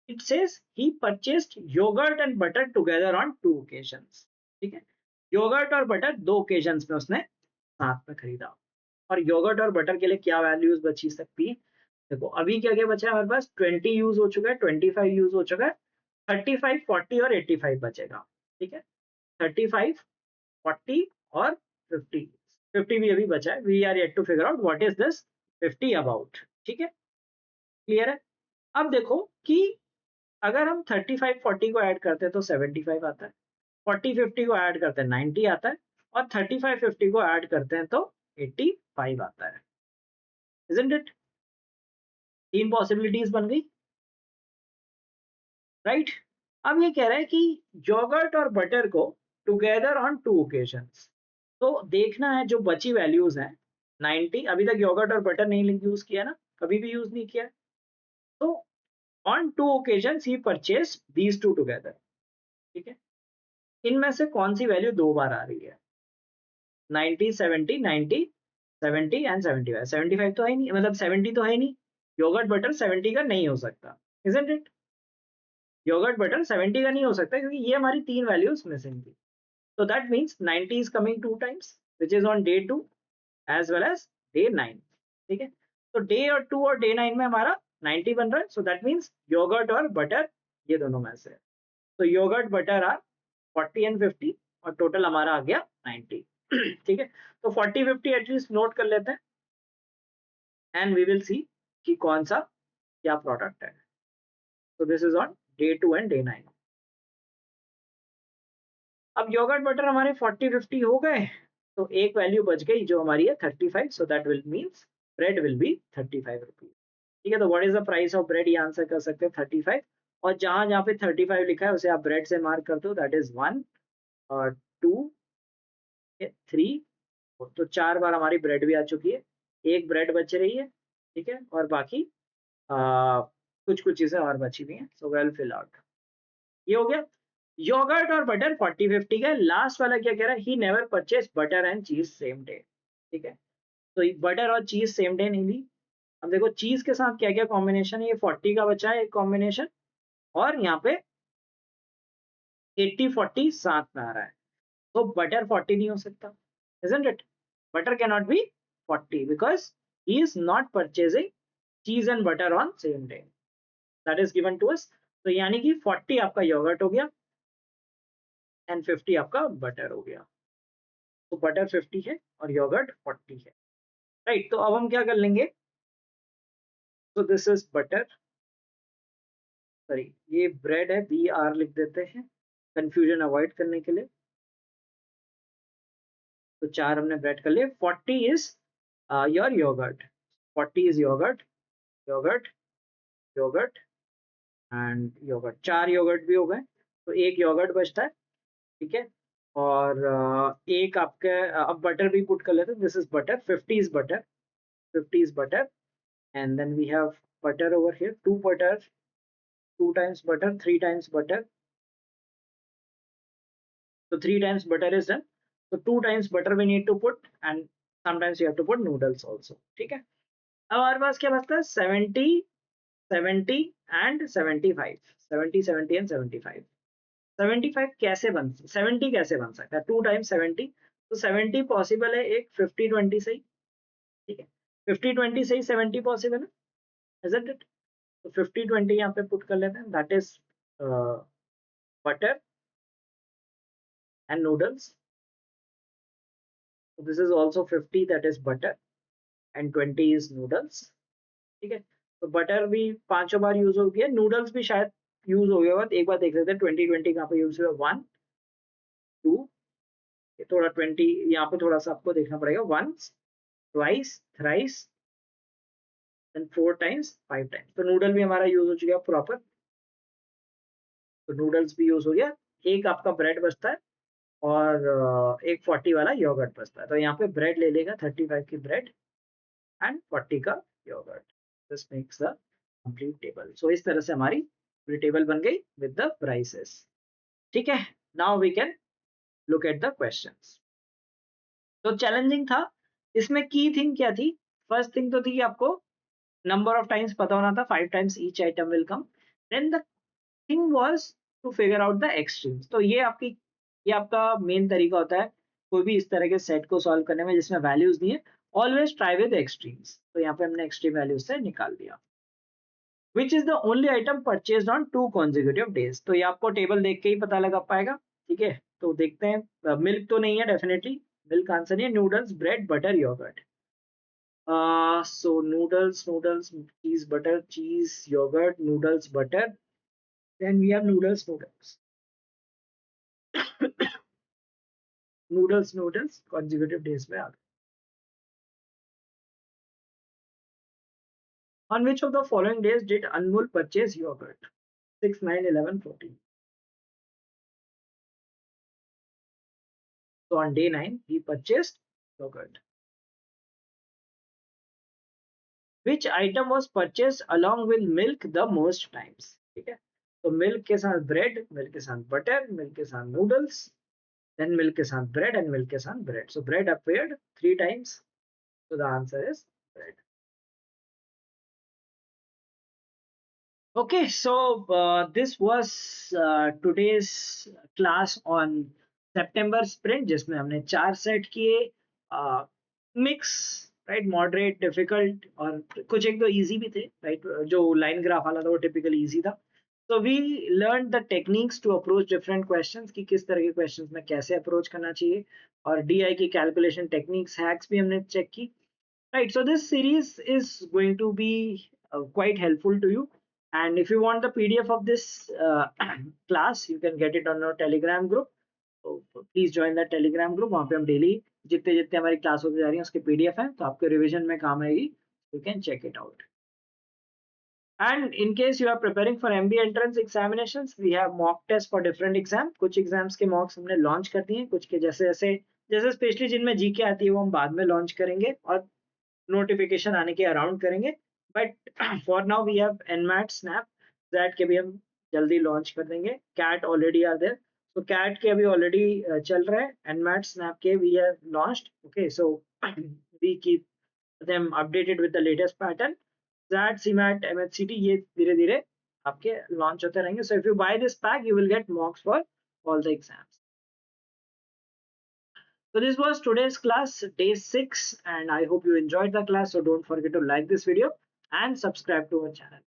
It says he purchased yogurt and butter together on 2 occasions. ठीक है, योगर्ट और बटर 2 ओकेजन्स में उसने साथ में खरीदा। और योगर्ट और बटर के लिए क्या वैल्यूज बची सकती है, देखो अभी क्या क्या बचा है हमारे पास, 20 यूज हो चुका है, 25 यूज हो चुका है, 35 40 और 85 बचेगा। ठीक है, 35 40 और 50, 50 भी अभी बचा है, we are yet to figure out what is this 50 about. ठीक है, क्लियर है। अब देखो कि अगर हम 35 40 को ऐड करते हैं तो 75 आता है, 40 50 को ऐड करते हैं 90 आता है, और 35 50 को ऐड करते हैं तो 85 आता है, इजंट इट। तीन पॉसिबिलिटीज बन गई, राइट। अब ये कह रहा है कि योगर्ट और बटर को टुगेदर ऑन 2 ओकेजन्स, तो देखना है जो बची वैल्यूज हैं 90, अभी तक योगर्ट और बटर नहीं यूज किया ना, कभी भी यूज नहीं किया, तो on 2 occasions he purchase these two together. ठीक है, इनमें से कौन सी वैल्यू 2 बार आ रही है, 90 70 90 70 एंड 75, 75 तो है नहीं, मतलब 70 तो है नहीं, योगर्ट बटर 70 का नहीं हो सकता, इजंट इट। योगर्ट बटर 70 का नहीं हो सकता क्योंकि ये हमारी तीन वैल्यूज मिसिंग थी। So that means 90 is coming 2 times, which is on day 2 as well as day 9। ठीक है, तो डे और 2 और डे 9 में हमारा 90 बन रहा है, so that means योगर्ट और बटर ये दोनों में से, तो योगर्ट बटर आर 40 एंड 50 और टोटल हमारा आ गया 90। ठीक है, तो 40 50 एटलीस्ट नोट कर लेते हैं एंड वी विल सी कि कौन सा क्या प्रोडक्ट है। तो this is on day 2 and day 9। अब योगर्ट बटर हमारे 40 50 हो गए, तो एक वैल्यू बच गई जो हमारी है 35, so that will means bread will be 35 rupees. ठीक है, तो what is the price of bread, ये आंसर कर सकते हैं 35, और जहां जहां पे 35 लिखा है उसे आप ब्रेड से मार्क कर दो, दैट इज 1 और 2 3, तो 4 बार हमारी ब्रेड भी आ चुकी है, एक ब्रेड बच रही है। ठीक है, और बाकी कुछ कुछ चीजें और बची हुई हैं, सो वेल फिल आउट, ये हो गया। योगर्ट और बटर 40 50 का, लास्ट वाला क्या कह रहा है, he never purchase butter and चीज सेम डे। ठीक है, तो बटर और चीज सेम डे नहीं ली। अब देखो चीज के साथ क्या क्या कॉम्बिनेशन है, ये 40 का बचा है एक कॉम्बिनेशन, और यहाँ पे 80 40 साथ में आ रहा है, तो बटर 40 नहीं हो सकता, isn't it? Butter cannot be 40 because he is not purchasing cheese and butter on same day, that is given to us। तो यानी कि 40 आपका योगर्ट हो गया एंड 50 आपका बटर हो गया, तो बटर 50 है और योगर्ट 40 है, राइट। तो अब हम क्या कर लेंगे, तो दिस इज बटर, सॉरी ये ब्रेड है, बी आर लिख देते हैं कंफ्यूजन अवॉइड करने के लिए। तो 4 हमने ब्रेड कर लिए, 40 is your yogurt, 40 is yogurt, yogurt yogurt and yogurt, 4 yogurt भी हो गए, तो एक योगर्ट बचता है। ठीक है, और एक आपके अब बटर भी पुट कर लेते हैं, this is butter, 50 is butter, 50 is butter, and then we have butter over here, 2 butter, 2 times butter, 3 times butter, so 3 times butter is done, so 2 times butter we need to put, and sometimes you have to put noodles also। ठीक है, अब हमारे पास क्या बचता है, 70 70 and 75, 70 70 and 75, 75 कैसे बन 70 कैसे बन सकता है, 2 टाइम्स 70, तो 70 पॉसिबल है एक 50-20 से ही, ठीक है, 50-20 से ही 70 पॉसिबल है, isn't it? तो 50-20 यहाँ पे पुट कर लेते हैं, that is butter and noodles, this is also 50, that is butter and 20 is noodles, ठीक है। तो बटर भी पांचों बार यूज हो गया, नूडल्स भी शायद यूज हो गया होगा, तो एक बार देख लेते हैं 20-20 कहाँ पे यूज हुआ, 1 2, थोड़ा 20 यहाँ पे थोड़ा सा आपको देखना पड़ेगा, once twice thrice and 4 times 5 times, तो नूडल भी हमारा यूज हो चुका प्रॉपर, तो नूडल्स भी यूज हो गया, एक आपका ब्रेड बचता है और एक 40 वाला योगर्ट बचता है, तो यहाँ पे ब्रेड ले लेगा 35 की ब्रेड एंड 40 का yoghurt, this makes the complete table. So इस तरह से हमारी पूरी टेबल बन गई विद द प्राइसेस, ठीक है। Now we can look at the questions. तो चैलेंजिंग था, इसमें की थिंग क्या थी, फर्स्ट थिंग तो थी कि आपको नंबर ऑफ टाइम्स पता होना था, 5 times each item will come, then the thing was to figure out the extremes, तो ये आपका मेन तरीका होता है कोई भी इस तरह के सेट को सॉल्व करने में जिसमें वैल्यूज नहीं है, ऑलवेज ट्राई विद एक्सट्रीम्स, तो यहाँ पे हमने एक्सट्रीम वैल्यूज से निकाल दिया। Which is the only item purchase on 2 consecutive days, तो ये आपको टेबल देख के ही पता लगा पाएगा, ठीक है। तो देखते हैं, मिल्क तो नहीं है डेफिनेटली, मिल्क आंसर नहीं है, noodles bread butter yogurt, so noodles cheese yogurt noodles butter, then we have noodles noodles consecutive days में आ गए। On which of the following days did Anmol purchase yogurt? 6, 9, 11, 14. So on day 9 he purchased yogurt. Which item was purchased along with milk the most times? ठीक है, तो मिल्क के साथ ब्रेड, मिल्क के साथ बटर, मिल्क के साथ नूडल्स, then milk के साथ bread and milk के साथ bread. So bread appeared 3 times. So the answer is bread. Okay, so this was today's class on September sprint, जिसमें हमने 4 सेट किए, मिक्स, राइट, मॉडरेट, डिफिकल्ट, और कुछ एक दो इजी भी थे, राइट, जो लाइन ग्राफ वाला था वो टिपिकली इजी था। So we learned the techniques to approach different questions, कि किस तरह के क्वेश्चंस में कैसे अप्रोच करना चाहिए, और DI की कैलकुलेशन टेक्निक्स हैक्स भी हमने चेक की, right? So this series is going to be quite helpful to you, and if you want the PDF of this class you can get it on our Telegram group, so please join the Telegram group, वहाँ पे हम डेली जितने जितने हमारी क्लास होती जा रही है उसके PDF हैं, तो आपके रिवीजन में काम आएगी, you can check it out. And in case you are preparing for MBA entrance examinations, we have mock tests for different exam. कुछ एग्जाम्स के मॉक्स हमने लॉन्च कर दिए हैं, कुछ के जैसे जैसे जैसे स्पेशली जिनमें जीके आती है वो हम बाद में लॉन्च करेंगे और नोटिफिकेशन आने के अराउंड करेंगे, but for now we have NMAT SNAP that के भी हम जल्दी लॉन्च कर देंगे, कैट ऑलरेडी आर देयर, तो कैट के अभी ऑलरेडी चल रहा है, एनमैट स्नैप के we have launched, okay, so we keep them updated with the latest pattern, that CMAT MHCET ये धीरे धीरे आपके लॉन्च होते रहेंगे, so if you buy this pack you will get mocks for all the exams. So this was today's class, day 6, and I hope you enjoyed the class. So don't forget to like this video and subscribe to our channel.